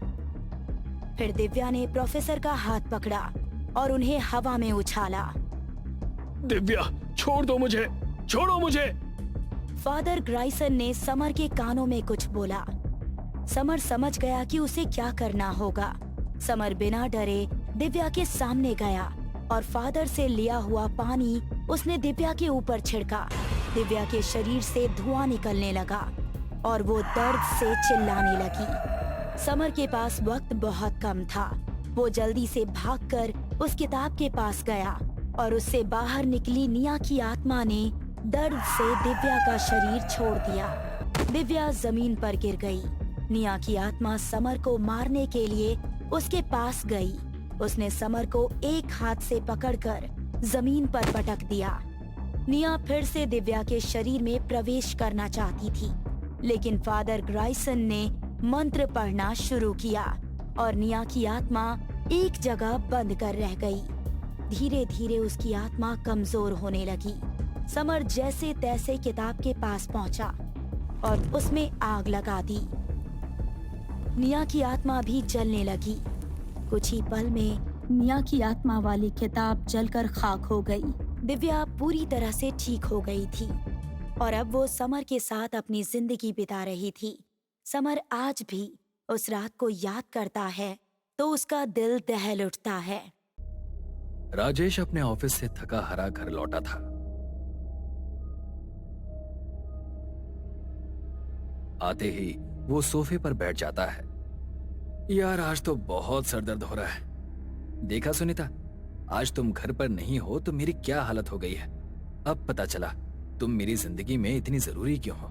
Speaker 6: फिर दिव्या ने प्रोफेसर का हाथ पकड़ा और उन्हें हवा में उछाला।
Speaker 5: दिव्या, छोड़ दो मुझे, छोड़ो मुझे।
Speaker 6: फादर ग्राइसन ने समर के कानों में कुछ बोला। समर समझ गया कि उसे क्या करना होगा। समर बिना डरे दिव्या के सामने गया और फादर से लिया हुआ पानी उसने दिव्या के ऊपर छिड़का। दिव्या के शरीर से धुआं निकलने लगा और वो दर्द से चिल्लाने लगी। समर के पास वक्त बहुत कम था। वो जल्दी से भागकर उस किताब के पास गया और उससे बाहर निकली निया की आत्मा ने दर्द से दिव्या का शरीर छोड़ दिया। दिव्या जमीन पर गिर गई। निया की आत्मा समर को मारने के लिए उसके पास गई। उसने समर को एक हाथ से पकड़कर जमीन पर पटक दिया। निया फिर से दिव्या के शरीर में प्रवेश करना चाहती थी, लेकिन फादर ग्राइसन ने मंत्र पढ़ना शुरू किया और निया की आत्मा एक जगह बंद कर रह गई। धीरे धीरे उसकी आत्मा कमजोर होने लगी। समर जैसे तैसे किताब के पास पहुंचा और उसमें आग लगा दी। निया की आत्मा भी जलने लगी। कुछ ही पल में निया की आत्मा वाली किताब जलकर खाक हो गई। दिव्या पूरी तरह से ठीक हो गई थी। और अब वो समर के साथ अपनी जिंदगी बिता रही थी। समर आज भी उस रात को याद करता है तो उसका दिल दहल उठता है।
Speaker 5: राजेश अपने ऑफिस से थका हारा घर लौटा था। आते ही वो सोफे पर बैठ जाता है। यार आज तो बहुत सरदर्द हो रहा है। देखा सुनीता, आज तुम घर पर नहीं हो तो मेरी क्या हालत हो गई है। अब पता चला तुम मेरी जिंदगी में इतनी जरूरी क्यों हो।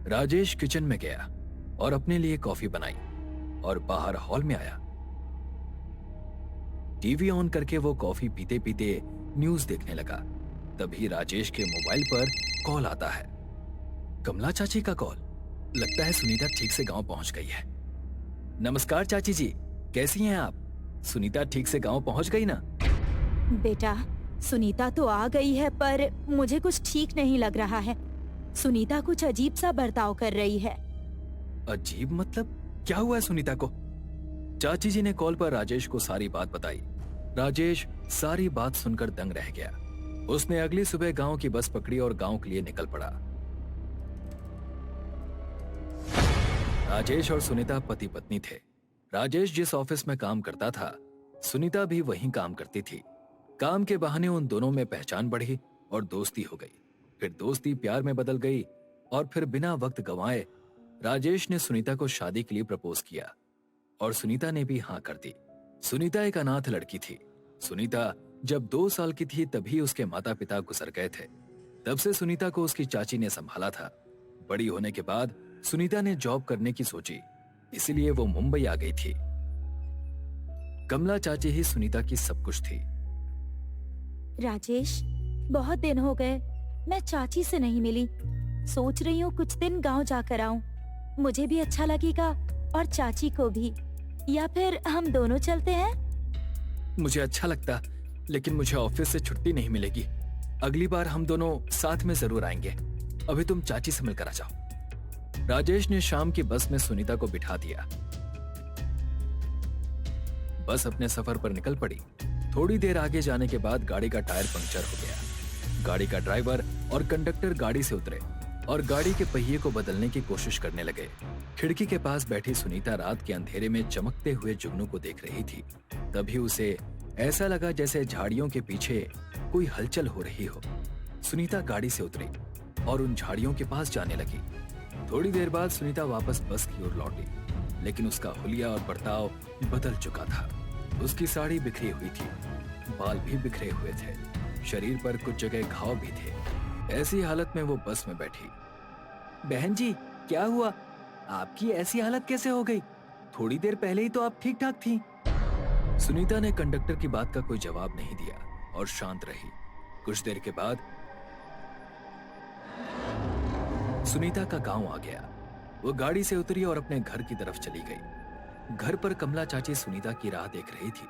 Speaker 5: राजेश किचन में गया और अपने लिए कॉफी बनाई और बाहर हॉल में आया। टीवी ऑन करके वो कॉफी पीते पीते न्यूज देखने लगा। तभी राजेश के मोबाइल पर कॉल आता है। कमला चाची का कॉल। लगता है सुनीता ठीक से गांव पहुंच गई है। नमस्कार चाची जी, कैसी हैं आप? सुनीता ठीक से गांव पहुंच गई ना?
Speaker 6: बेटा, सुनीता तो आ गई है पर मुझे कुछ ठीक नहीं लग रहा है। सुनीता कुछ अजीब सा बर्ताव कर रही है।
Speaker 5: अजीब मतलब? क्या हुआ है सुनीता को? चाची जी ने कॉल पर राजेश को सारी बात बताई। राजेश सारी बात सुनकर दंग रह गया। उसने अगली सुबह गांव की बस पकड़ी और गांव के लिए निकल पड़ा। राजेश और सुनीता पति पत्नी थे। राजेश जिस ऑफिस में काम करता था, सुनीता भी वहीं काम करती थी। काम के बहाने उन दोनों में पहचान बढ़ी और दोस्ती हो गई। फिर दोस्ती प्यार में बदल गई और फिर बिना वक्त गंवाए राजेश ने सुनीता को शादी के लिए प्रपोज किया और सुनीता ने भी हाँ कर दी। सुनीता एक अनाथ लड़की थी। सुनीता जब 2 साल की थी तभी उसके माता पिता गुजर गए थे। तब से सुनीता को उसकी चाची ने संभाला था। बड़ी होने के बाद सुनीता ने जॉब करने की सोची, इसीलिए वो मुंबई आ गई थी। कमला चाची ही सुनीता की सब कुछ थी।
Speaker 6: राजेश, बहुत दिन हो गए मैं चाची से नहीं मिली। सोच रही हूँ कुछ दिन गांव जाकर आऊं। मुझे भी अच्छा लगेगा और चाची को भी। या फिर हम दोनों चलते हैं?
Speaker 5: मुझे अच्छा लगता, लेकिन मुझे ऑफिस से छुट्टी नहीं मिलेगी। अगली बार हम दोनों साथ में जरूर आएंगे। अभी तुम चाची से मिलकर आ जाओ। राजेश ने शाम की बस में सुनीता को बिठा दिया। बस अपने सफर पर निकल पड़ी। थोड़ी देर आगे जाने के बाद गाड़ी का टायर पंक्चर हो गया। गाड़ी का ड्राइवर और कंडक्टर गाड़ी से उतरे और गाड़ी के पहिए को बदलने की कोशिश करने लगे। खिड़की के पास बैठी सुनीता रात के अंधेरे में चमकते हुए जुगनू को देख रही थी। तभी उसे ऐसा लगा जैसे झाड़ियों के पीछे कोई हलचल हो रही हो। सुनीता गाड़ी से उतरी और उन झाड़ियों के पास जाने लगी। थोड़ी देर बाद सुनीता वापस बस की ओर लौटी, लेकिन उसका हुलिया और बर्ताव बदल चुका था। उसकी साड़ी बिखरी हुई थी, बाल भी बिखरे हुए थे, शरीर पर कुछ जगह घाव भी थे। ऐसी हालत में वो बस में बैठी। बहन जी, क्या हुआ? आपकी ऐसी हालत कैसे हो गई? थोड़ी देर पहले ही तो आप ठीक ठाक थी। सुनीता ने कंडक्टर की बात का कोई जवाब नहीं दिया और शांत रही। कुछ देर के बाद सुनीता का गांव आ गया। वो गाड़ी से उतरी और अपने घर की तरफ चली गई। घर पर कमला चाची सुनीता की राह देख रही थी।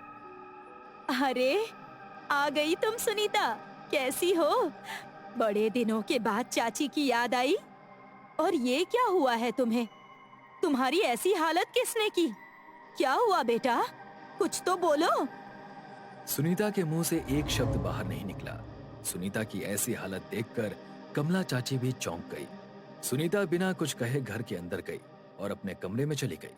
Speaker 6: अरे, आ गई तुम सुनीता। कैसी हो? बड़े दिनों के बाद चाची की याद आई। और ये क्या हुआ है तुम्हें? तुम्हारी ऐसी हालत किसने की? क्या हुआ बेटा? कुछ तो बोलो।
Speaker 5: सुनीता के मुंह से एक शब्द बाहर नहीं निकला। सुनीता की ऐसी हालत देखकर कमला चाची भी चौंक गई। सुनीता बिना कुछ कहे घर के अंदर गई और अपने कमरे में चली गई।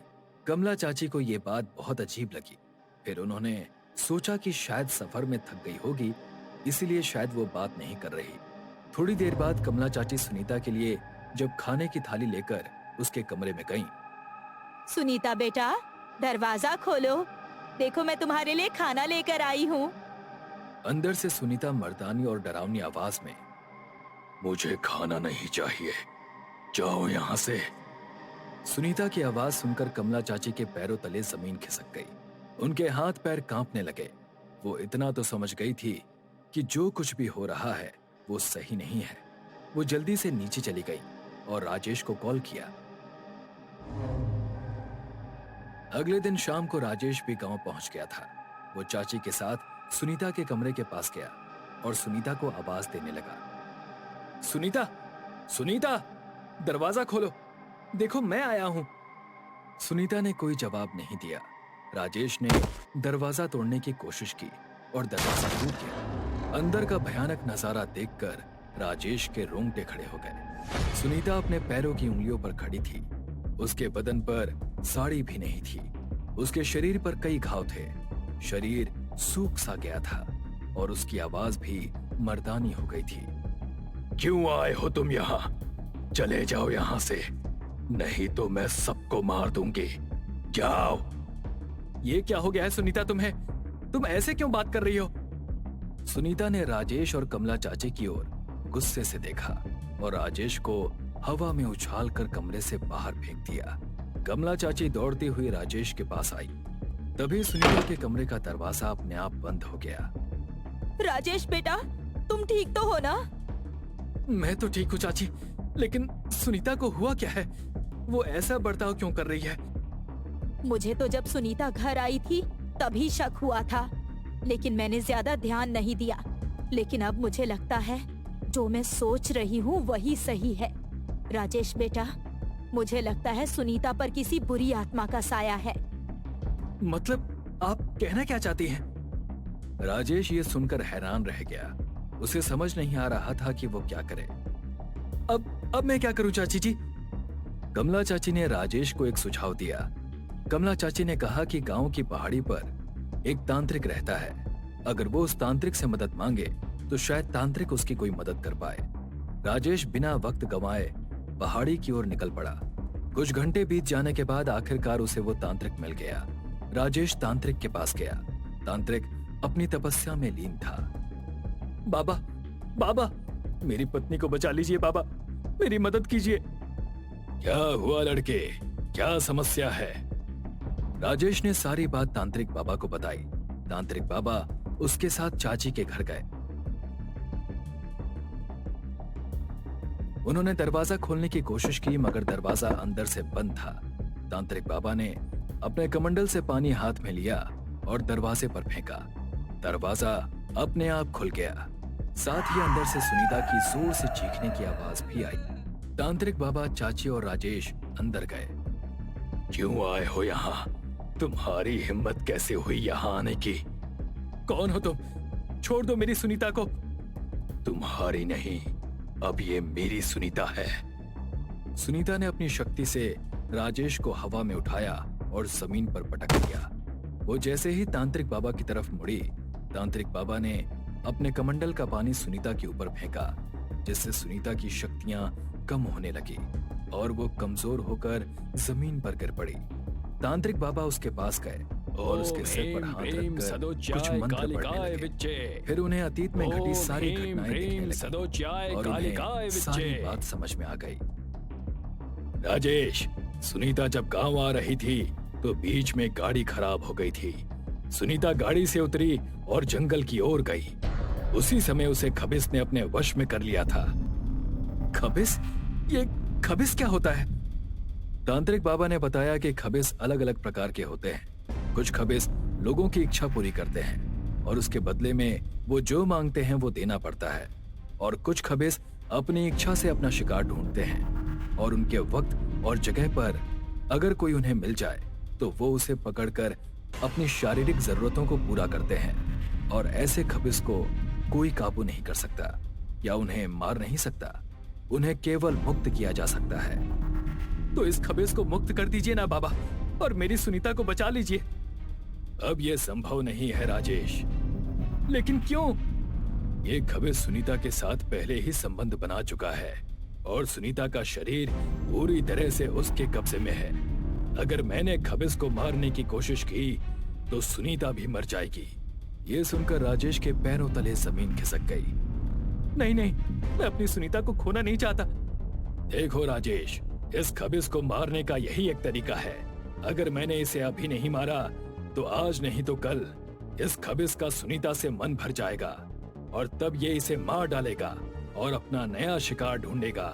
Speaker 5: कमला चाची को ये बात बहुत अजीब लगी। फिर उन्होंने सोचा कि शायद सफर में थक गई होगी, इसीलिए शायद वो बात नहीं कर रही। थोड़ी देर बाद कमला चाची सुनीता के लिए जब खाने की थाली लेकर उसके कमरे में गईं।
Speaker 6: सुनीता बेटा, दरवाजा खोलो। देखो मैं तुम्हारे लिए खाना लेकर आई हूँ।
Speaker 5: अंदर से सुनीता मर्दानी और डरावनी आवाज में, मुझे खाना नहीं चाहिए, जाओ यहाँ से। सुनीता की आवाज सुनकर कमला चाची के पैरों तले जमीन खिसक गई। उनके हाथ पैर कांपने लगे। वो इतना तो समझ गई थी कि जो कुछ भी हो रहा है वो सही नहीं है। वो जल्दी से नीचे चली गई और राजेश को कॉल किया। अगले दिन शाम को राजेश भी गांव पहुंच गया था। वो चाची के साथ सुनीता के कमरे के पास गया और सुनीता को आवाज देने लगा। सुनीता, सुनीता, दरवाजा खोलो, देखो मैं आया हूं। सुनीता ने कोई जवाब नहीं दिया। राजेश ने दरवाजा तोड़ने की कोशिश की और दरवाजा टूट गया। अंदर का भयानक नजारा देखकर राजेश के रोंगटे खड़े हो गए। सुनीता अपने पैरों की उंगलियों पर खड़ी थी। उसके बदन पर साड़ी भी नहीं थी। उसके शरीर पर कई घाव थे। शरीर सूख सा गया था और उसकी आवाज भी मर्दानी हो गई थी। क्यों आए हो तुम यहाँ? चले जाओ यहाँ से, नहीं तो मैं सबको मार दूंगी। जाओ। ये क्या हो गया है सुनीता तुम्हें? तुम ऐसे क्यों बात कर रही हो? सुनीता ने राजेश और कमला चाची की ओर गुस्से से देखा और राजेश को हवा में उछालकर कमरे से बाहर फेंक दिया। कमला चाची दौड़ती हुई राजेश के पास आई। तभी सुनीता के कमरे का दरवाजा अपने आप बंद हो गया।
Speaker 6: राजेश बेटा, तुम ठीक तो हो ना?
Speaker 5: मैं तो ठीक हूँ चाची, लेकिन सुनीता को हुआ क्या है? वो ऐसा बर्ताव क्यों कर रही है?
Speaker 6: मुझे तो जब सुनीता घर आई थी तभी शक हुआ था, लेकिन मैंने ज्यादा ध्यान नहीं दिया। लेकिन अब मुझे लगता है जो मैं सोच रही हूँ वही सही है। राजेश बेटा, मुझे लगता है सुनीता पर किसी बुरी आत्मा का साया है।
Speaker 5: मतलब आप कहना क्या चाहती हैं? राजेश ये सुनकर हैरान रह गया। उसे समझ नहीं आ रहा था कि वो क्या करे। अब मैं क्या करूं चाची जी? कमला चाची ने राजेश को एक सुझाव दिया। कमला चाची ने कहा कि गांव की पहाड़ी पर एक तांत्रिक रहता है। अगर वो उस तांत्रिक से मदद मांगे तो शायद तांत्रिक उसकी कोई मदद कर पाए। राजेश बिना वक्त गंवाए पहाड़ी की ओर निकल पड़ा। कुछ घंटे बीत जाने के बाद आखिरकार उसे वो तांत्रिक मिल गया। राजेश तांत्रिक के पास गया। तांत्रिक अपनी तपस्या में लीन था। बाबा, बाबा, मेरी पत्नी को बचा लीजिए बाबा, मेरी मदद कीजिए। क्या हुआ लड़के, क्या समस्या है? राजेश ने सारी बात तांत्रिक बाबा को बताई। तांत्रिक बाबा उसके साथ चाची के घर गए। उन्होंने दरवाजा खोलने की कोशिश की, मगर दरवाजा अंदर से बंद था। तांत्रिक बाबा ने अपने कमंडल से पानी हाथ में लिया और दरवाजे पर फेंका। दरवाजा अपने आप खुल गया। साथ ही अंदर से सुनीता की जोर से चीखने की आवाज भी आई। तांत्रिक बाबा, चाची और राजेश अंदर गए। क्यों आए हो यहाँ? तुम्हारी हिम्मत कैसे हुई यहाँ आने की? कौन हो तुम? छोड़ दो मेरी सुनीता को। तुम्हारी नहीं, अब ये मेरी सुनीता है। सुनीता ने अपनी शक्ति से राजेश को हवा में उठाया और जमीन पर पटक दिया। वो जैसे ही तांत्रिक बाबा की तरफ मुड़ी, तांत्रिक बाबा ने अपने कमंडल का पानी सुनीता के ऊपर फेंका, जिससे सुनीता की शक्तियां कम होने लगी और वो कमजोर होकर जमीन पर गिर पड़ी। तांत्रिक बाबा उसके पास गए और उसके सिर पर हाथ रखकर कुछ मंत्र पढ़ने लगे। फिर उन्हें अतीत में घटी सारी घटनाएं दिखने लगी और उन्हें सारी बात समझ में आ गई। राजेश, सुनीता जब गांव आ रही थी तो बीच में गाड़ी खराब हो गई थी। सुनीता गाड़ी से उतरी और जंगल की ओर गई। उसी समय उसे खबिस ने अपने वश में कर लिया था। खबिस? ये खबिस क्या होता है? तांत्रिक बाबा ने बताया कि खबिस अलग अलग प्रकार के होते हैं। कुछ खबिस लोगों की इच्छा पूरी करते हैं और उसके बदले में वो जो मांगते हैं वो देना पड़ता है, और कुछ खबिस अपनी इच्छा से अपना शिकार ढूंढते हैं और उनके वक्त और जगह पर अगर कोई उन्हें मिल जाए तो वो उसे पकड़कर अपनी शारीरिक जरूरतों को पूरा करते हैं, और ऐसे खबिस को कोई काबू नहीं कर सकता या उन्हें मार नहीं सकता। उन्हें केवल मुक्त किया जा सकता है। तो इस खबिस को मुक्त कर दीजिए ना बाबा, और मेरी सुनीता को बचा लीजिए। अब यह संभव नहीं है राजेश। लेकिन क्यों? ये खबिस सुनीता के साथ पहले ही संबंध बना चुका है और सुनीता का शरीर पूरी तरह से उसके कब्जे में है। अगर मैंने खबिस को मारने की कोशिश की तो सुनीता भी मर जाएगी। ये सुनकर राजेश के पैरों तले जमीन खिसक गई। नहीं नहीं, मैं अपनी सुनीता को खोना नहीं चाहता। देखो राजेश, इस खबिस को मारने का यही एक तरीका है। अगर मैंने इसे अभी नहीं मारा तो आज नहीं तो कल इस खबिस का सुनीता से मन भर जाएगा और तब ये इसे मार डालेगा और अपना नया शिकार ढूंढेगा।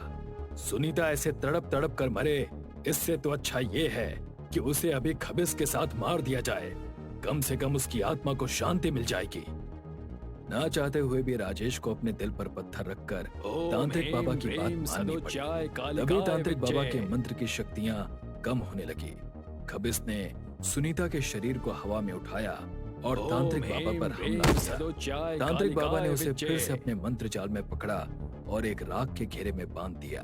Speaker 5: सुनीता ऐसे तड़प तड़प कर मरे, इससे तो अच्छा ये है कि उसे अभी खबिस के साथ मार दिया जाए। कम से कम उसकी आत्मा को शांति मिल जाएगी। ना चाहते हुए भी राजेश को अपने दिल पर पत्थर रखकर तांत्रिक बाबा की बात माननी पड़ी। तभी तांत्रिक बाबा के मंत्र की शक्तियां कम होने लगी। खबिस ने सुनीता के शरीर को हवा में उठाया और तांत्रिक बाबा पर हमला किया। तांत्रिक बाबा ने उसे फिर से अपने मंत्र जाल में पकड़ा और एक राख के घेरे में बांध दिया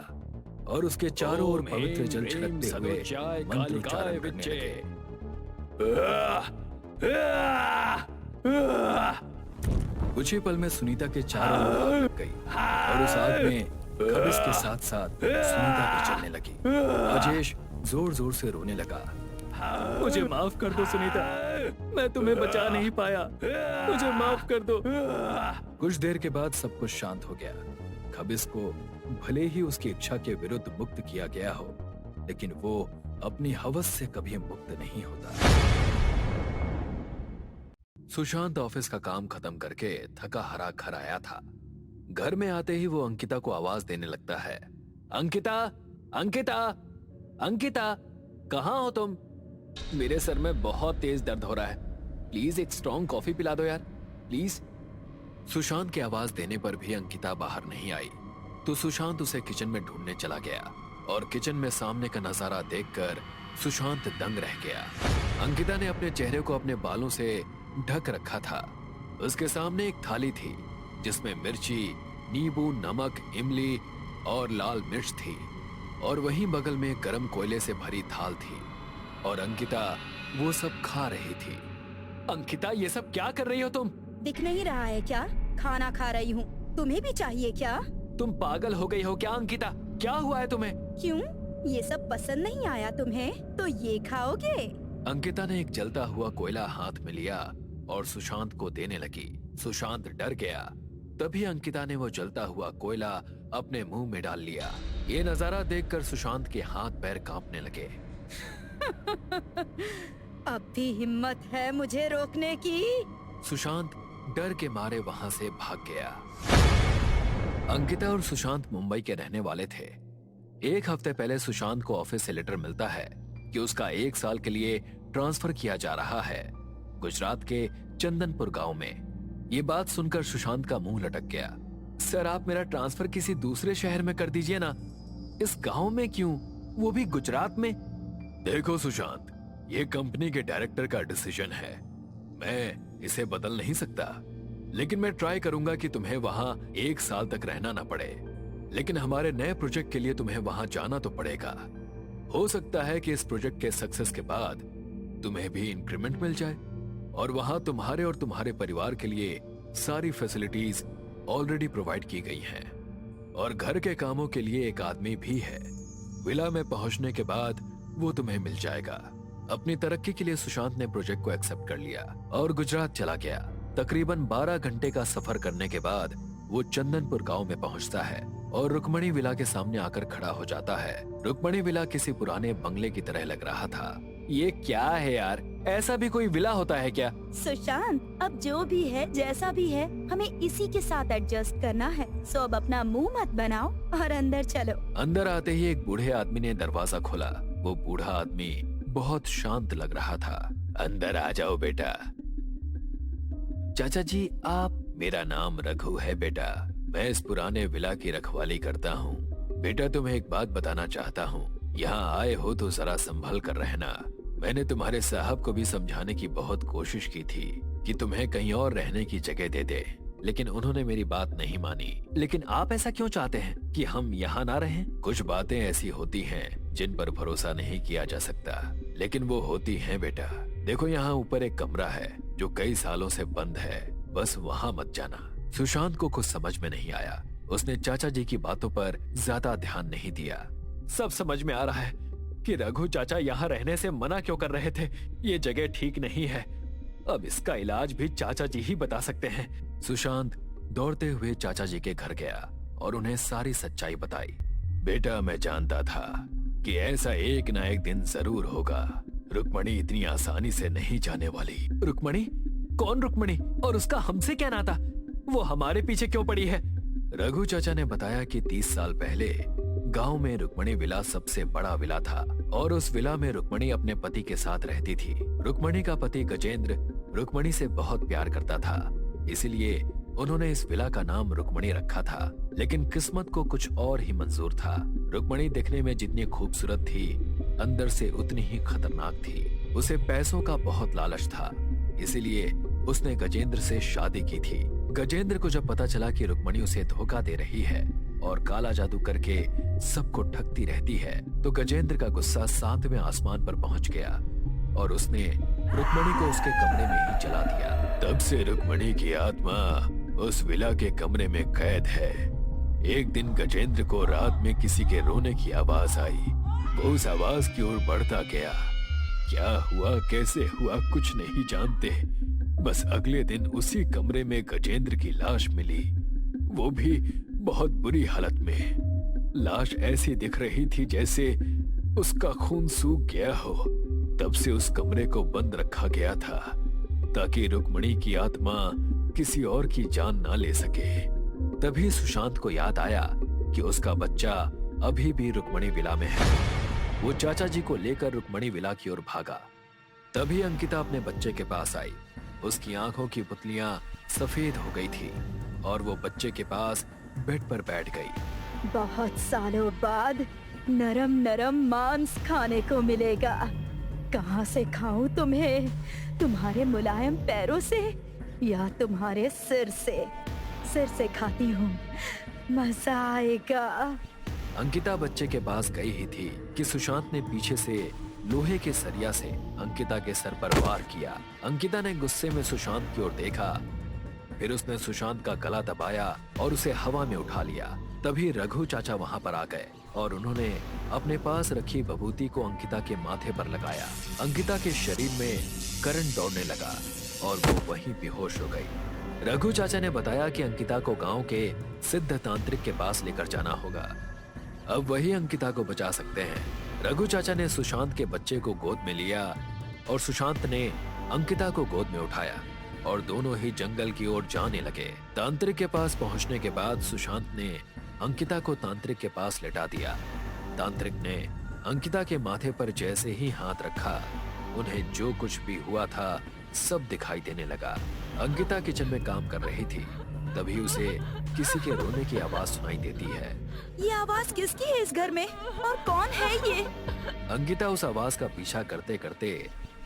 Speaker 5: और उसके चारों ओर पवित्र जल छिड़कते हुए मंत्रोच्चारण करने लगे। कुछ ही पल में सुनीता के चारों ओर आग लग गई और उस आग में खबिस के साथ साथ सुनीता भी जलने लगी। राजेश जोर जोर से रोने लगा। मुझे माफ कर दो सुनीता, मैं तुम्हें बचा नहीं पाया, मुझे माफ कर दो। कुछ देर के बाद सब कुछ शांत हो गया। खबिस को भले ही उसकी इच्छा के विरुद्ध मुक्त किया गया हो, लेकिन वो अपनी हवस से कभी मुक्त नहीं होता। सुशांत ऑफिस का काम खत्म करके थका हारा घर आया था। घर में आते ही वो अंकिता को आवाज देने लगता है। अंकिता, अंकिता, अंकिता, कहाँ हो तुम? मेरे सर में बहुत तेज दर्द हो रहा है, प्लीज एक स्ट्रॉन्ग कॉफी पिला दो यार, प्लीज। सुशांत की आवाज देने पर भी अंकिता बाहर नहीं आई, तो सुशांत उसे किचन में ढूंढने चला गया और किचन में सामने का नजारा देखकर सुशांत दंग रह गया। अंकिता ने अपने चेहरे को अपने बालों से ढक रखा था। उसके सामने एक थाली थी जिसमें मिर्ची, नींबू, नमक, इमली और लाल मिर्च थी और वहीं बगल में गरम कोयले से भरी थाल थी और अंकिता वो सब खा रही थी। अंकिता, ये सब क्या कर रही हो तुम?
Speaker 6: दिख नहीं रहा है क्या? खाना खा रही हूँ। तुम्हें भी चाहिए क्या?
Speaker 5: तुम पागल हो गई हो क्या अंकिता? क्या हुआ है तुम्हें?
Speaker 6: क्यों? ये सब पसंद नहीं आया तुम्हें? तो ये खाओगे?
Speaker 5: अंकिता ने एक जलता हुआ कोयला हाथ में लिया और सुशांत को देने लगी। सुशांत डर गया। तभी अंकिता ने वो जलता हुआ कोयला अपने मुंह में डाल लिया। ये नजारा देखकर सुशांत के हाथ पैर कांपने लगे।
Speaker 6: अब भी हिम्मत है मुझे रोकने की?
Speaker 5: सुशांत डर के मारे वहां से भाग गया। अंकिता और सुशांत मुंबई के रहने वाले थे। एक हफ्ते पहले सुशांत को ऑफिस से लेटर मिलता है कि उसका 1 साल के लिए ट्रांसफर किया जा रहा है गुजरात के चंदनपुर गांव में। ये बात सुनकर सुशांत का मुंह लटक गया। सर, आप मेरा ट्रांसफर किसी दूसरे शहर में कर दीजिए ना, इस गांव में क्यों, वो भी गुजरात में? देखो सुशांत, ये कंपनी के डायरेक्टर का डिसीजन है, मैं इसे बदल नहीं सकता, लेकिन मैं ट्राई करूंगा कि तुम्हें वहां 1 साल तक रहना ना पड़े। लेकिन हमारे नए प्रोजेक्ट के लिए तुम्हें वहां जाना तो पड़ेगा। हो सकता है कि इस प्रोजेक्ट के सक्सेस के बाद तुम्हें भी इंक्रीमेंट मिल जाए और वहां तुम्हारे और तुम्हारे परिवार के लिए सारी फैसिलिटीज ऑलरेडी प्रोवाइड की गई हैं और घर के कामों के लिए एक आदमी भी है। विला में पहुंचने के बाद वो तुम्हें मिल जाएगा। अपनी तरक्की के लिए सुशांत ने प्रोजेक्ट को एक्सेप्ट कर लिया और गुजरात चला गया। तकरीबन 12 घंटे का सफर करने के बाद वो चंदनपुर गांव में पहुंचता है और रुक्मणी विला के सामने आकर खड़ा हो जाता है। रुक्मणी विला किसी पुराने बंगले की तरह लग रहा था। ये क्या है यार, ऐसा भी कोई विला होता है क्या?
Speaker 6: सुशांत, अब जो भी है जैसा भी है, हमें इसी के साथ एडजस्ट करना है। सो अब अपना मुंह मत बनाओ और अंदर चलो। अंदर
Speaker 5: आते ही एक बूढ़े आदमी ने दरवाजा खोला। वो बूढ़ा आदमी बहुत शांत लग रहा था। अंदर आ जाओ बेटा। चाचा जी आप? मेरा नाम रघु है बेटा, मैं इस पुराने विला की रखवाली करता हूँ। बेटा तुम्हें एक बात बताना चाहता हूँ, यहाँ आए हो तो जरा संभल कर रहना। मैंने तुम्हारे साहब को भी समझाने की बहुत कोशिश की थी कि तुम्हें कहीं और रहने की जगह दे दे, लेकिन उन्होंने मेरी बात नहीं मानी। लेकिन आप ऐसा क्यों चाहते हैं कि हम यहाँ ना रहें? कुछ बातें ऐसी होती हैं जिन पर भरोसा नहीं किया जा सकता, लेकिन वो होती हैं बेटा। देखो यहाँ ऊपर एक कमरा है जो कई सालों से बंद है, बस वहाँ मत जाना। सुशांत को कुछ समझ में नहीं आया। उसने चाचा जी की बातों पर ज्यादा ध्यान नहीं दिया। सब समझ में आ रहा है कि रघु चाचा यहाँ रहने से मना क्यों कर रहे थे। ये जगह ठीक नहीं है, अब इसका इलाज भी चाचा जी ही बता सकते हैं। सुशांत दौड़ते हुए चाचा जी के घर गया और उन्हें सारी सच्चाई बताई। बेटा मैं जानता था कि ऐसा एक ना एक दिन जरूर होगा। रुक्मणी इतनी आसानी से नहीं जाने वाली। रुक्मणी? कौन रुक्मणी? और उसका हमसे क्या नाता? वो हमारे पीछे क्यों पड़ी है? रघु चाचा ने बताया कि 30 साल पहले गांव में रुक्मणी विला सबसे बड़ा विला था और उस विला में रुक्मणी अपने पति के साथ रहती थी। रुक्मणी का पति गजेंद्र रुक्मणी से बहुत प्यार करता था, इसलिए उन्होंने इस विला का नाम रुक्मणी रखा था। लेकिन किस्मत को कुछ और ही मंजूर था। रुक्मणी दिखने में जितनी खूबसूरत थी, अंदर से उतनी ही खतरनाक थी। उसे पैसों का बहुत लालच था, इसलिए उसने गजेंद्र से शादी की थी। गजेंद्र को जब पता चला कि रुक्मणी उसे धोखा दे रही है और काला जादू करके सबको ठगती रहती है, तो गजेंद्र का गुस्सा 7वें आसमान पर पहुंच गया और उसने रुक्मणी को उसके कमरे में ही जला दिया। तब से रुक्मणी की आत्मा उस विला के कमरे में कैद है। एक दिन गजेंद्र को रात में किसी के रोने की आवाज आई। वो उस आवाज की ओर बढ़ता गया। क्या हुआ, कैसे हुआ, कुछ नहीं जानते। बस अगले दिन उसी कमरे में गजेंद्र की लाश मिली, वो भी बहुत बुरी हालत में। लाश ऐसी दिख रही थी जैसे उसका खून सूख गया हो। तब से उस कमरे को बंद रखा गया था ताकि रुक्मणी की आत्मा किसी और की जान ना ले सके। तभी सुशांत को याद आया कि उसका बच्चा अभी भी रुक्मणी विला में है। वो चाचा जी को लेकर रुक्मणी विला की ओर भागा। तभी अंकिता अपने बच्चे के पास आई। उसकी आंखों की पुतलियां सफेद हो गई थी और वो बच्चे के पास बेड पर बैठ गई।
Speaker 6: बहुत सालों बाद नरम नरम मांस खाने को मिलेगा। कहाँ से खाऊं तुम्हें? तुम्हारे मुलायम पैरों से या तुम्हारे सिर से? सिर से खाती हूँ, मजा आएगा।
Speaker 5: अंकिता बच्चे के पास गई ही थी कि सुशांत ने पीछे से लोहे के सरिया से अंकिता के सर पर वार किया। अंकिता ने गुस्से में सुशांत की ओर देखा, फिर उसने सुशांत का गला दबाया और उसे हवा में उठा लिया। तभी रघु चाचा वहां पर आ गए और उन्होंने अपने पास रखी विभूति को अंकिता के माथे पर लगाया। अंकिता के शरीर में करंट दौड़ने लगा और वो वहीं बेहोश हो गई। रघु चाचा ने बताया कि अंकिता को गांव के सिद्ध तांत्रिक के पास लेकर जाना होगा। अब वही अंकिता को बचा सकते हैं। रघु चाचा ने सुशांत के बच्चे को गोद में लिया और सुशांत ने अंकिता को गोद में उठाया और दोनों ही जंगल की ओर जाने लगे। तांत्रिक के पास पहुंचने के बाद सुशांत ने अंकिता को तांत्रिक के पास लेटा दिया। तांत्रिक ने अंकिता के माथे पर जैसे ही हाथ रखा, उन्हें जो कुछ भी हुआ था सब दिखाई देने लगा। अंकिता किचन में काम कर रही थी, तभी उसे किसी के रोने की आवाज सुनाई देती है।
Speaker 6: ये आवाज किसकी है इस घर में और कौन है ये?
Speaker 5: अंकिता उस आवाज का पीछा करते करते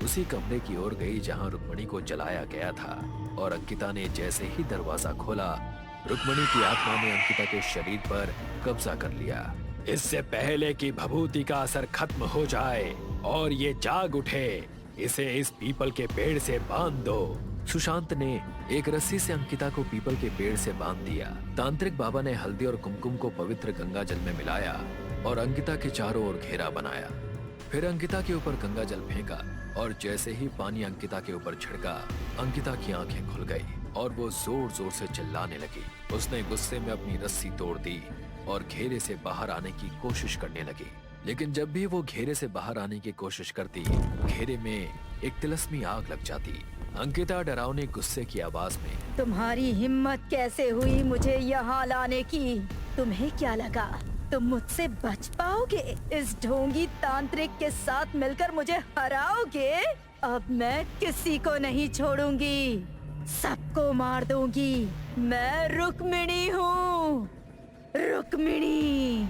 Speaker 5: उसी कमरे की ओर गई जहां रुक्मणी को जलाया गया था और अंकिता ने जैसे ही दरवाजा खोला, रुक्मणी की आत्मा ने अंकिता के शरीर पर कब्जा कर लिया। इससे पहले कि भभूति का असर खत्म हो जाए और ये जाग उठे, इसे इस पीपल के पेड़ से बांध दो। सुशांत ने एक रस्सी से अंकिता को पीपल के पेड़ से बांध दिया। तांत्रिक बाबा ने हल्दी और कुमकुम को पवित्र गंगा जल में मिलाया और अंकिता के चारों ओर घेरा बनाया। फिर अंकिता के ऊपर गंगा जल फेंका और जैसे ही पानी अंकिता के ऊपर छिड़का, अंकिता की आंखें खुल गई और वो जोर जोर से चिल्लाने लगी। उसने गुस्से में अपनी रस्सी तोड़ दी और घेरे से बाहर आने की कोशिश करने लगी। लेकिन जब भी वो घेरे से बाहर आने की कोशिश करती, घेरे में एक तिलस्मी आग लग जाती। अंकिता डरावनी गुस्से की आवाज में,
Speaker 6: तुम्हारी हिम्मत कैसे हुई मुझे यहाँ लाने की? तुम्हें क्या लगा तुम मुझसे बच पाओगे? इस ढोंगी तांत्रिक के साथ मिलकर मुझे हराओगे? अब मैं किसी को नहीं छोड़ूंगी, सबको मार दूंगी। मैं रुक्मिणी हूँ, रुक्मिणी।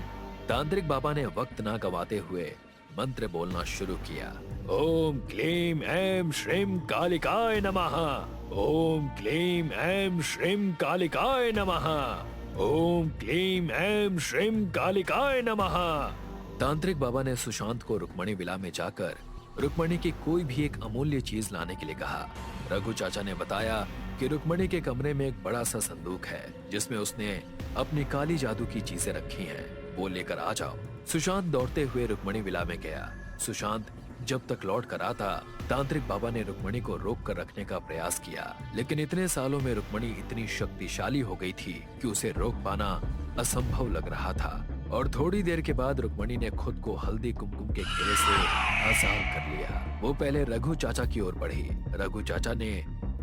Speaker 5: तांत्रिक बाबा ने वक्त ना गवाते हुए मंत्र बोलना शुरू किया। ओम क्लीम ऐं श्रीं कालिकाय नमः। ओम क्लीम ऐं श्रीं कालिकाय नमः। ओम क्लीम ऐं श्रीं कालिकाय नमः। तांत्रिक बाबा ने सुशांत को रुक्मणी विला में जाकर रुक्मणी की कोई भी एक अमूल्य चीज लाने के लिए कहा। रघु चाचा ने बताया कि रुक्मणी के कमरे में एक बड़ा सा संदूक है जिसमें उसने अपनी काली जादू की चीजें रखी हैं, वो लेकर आ जाओ। सुशांत दौड़ते हुए रुक्मणी विला में गया। सुशांत जब तक लौट कर आता, तांत्रिक बाबा ने रुक्मणी को रोक कर रखने का प्रयास किया, लेकिन इतने सालों में रुक्मणी इतनी शक्तिशाली हो गई थी कि उसे रोक पाना असंभव लग रहा था। और थोड़ी देर के बाद रुक्मणी ने खुद को हल्दी कुमकुम के घेरे से आजाद कर लिया। वो पहले रघु चाचा की ओर बढ़ी। रघु चाचा ने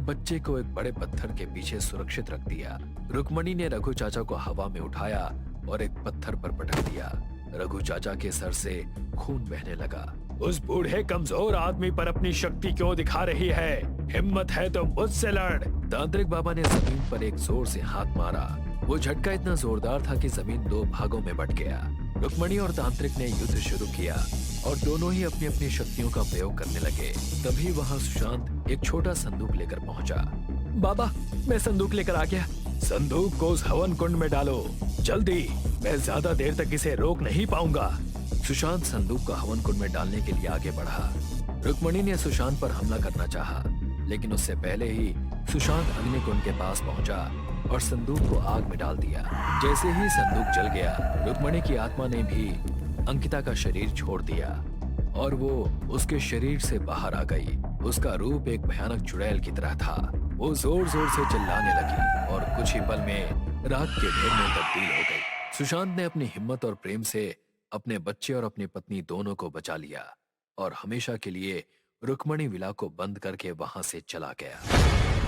Speaker 5: बच्चे को एक बड़े पत्थर के पीछे सुरक्षित रख दिया। रुक्मणी ने रघु चाचा को हवा में उठाया और एक पत्थर पर पटक दिया। रघु चाचा के सर से खून बहने लगा। उस बूढ़े कमजोर आदमी पर अपनी शक्ति क्यों दिखा रही है? हिम्मत है तो मुझसे लड़। तांत्रिक बाबा ने जमीन पर एक जोर से हाथ मारा। वो झटका इतना जोरदार था कि जमीन दो भागों में बट गया। रुक्मणी और तांत्रिक ने युद्ध शुरू किया और दोनों ही अपनी अपनी शक्तियों का प्रयोग करने लगे। तभी वहाँ सुशांत एक छोटा संदूक लेकर पहुँचा। बाबा, मैं संदूक लेकर आ गया। संदूक को उस हवन कुंड में डालो, जल्दी। मैं ज्यादा देर तक इसे रोक नहीं पाऊंगा। सुशांत संदूक को हवन कुंड में डालने के लिए आगे बढ़ा। रुक्मणी ने सुशांत पर हमला करना चाहा, लेकिन उससे पहले ही सुशांत अग्निकुंड के पास पहुंचा और संदूक को आग में डाल दिया। जैसे ही संदूक जल गया, रुक्मणी की आत्मा ने भी अंकिता का शरीर छोड़ दिया और वो उसके शरीर से बाहर आ गई। उसका रूप एक भयानक चुड़ैल की तरह था। वो जोर जोर से चिल्लाने लगी और कुछ ही पल में राख के ढेर में तब्दील हो गई। सुशांत ने अपनी हिम्मत और प्रेम से अपने बच्चे और अपनी पत्नी दोनों को बचा लिया और हमेशा के लिए रुक्मणी विला को बंद करके वहां से चला गया।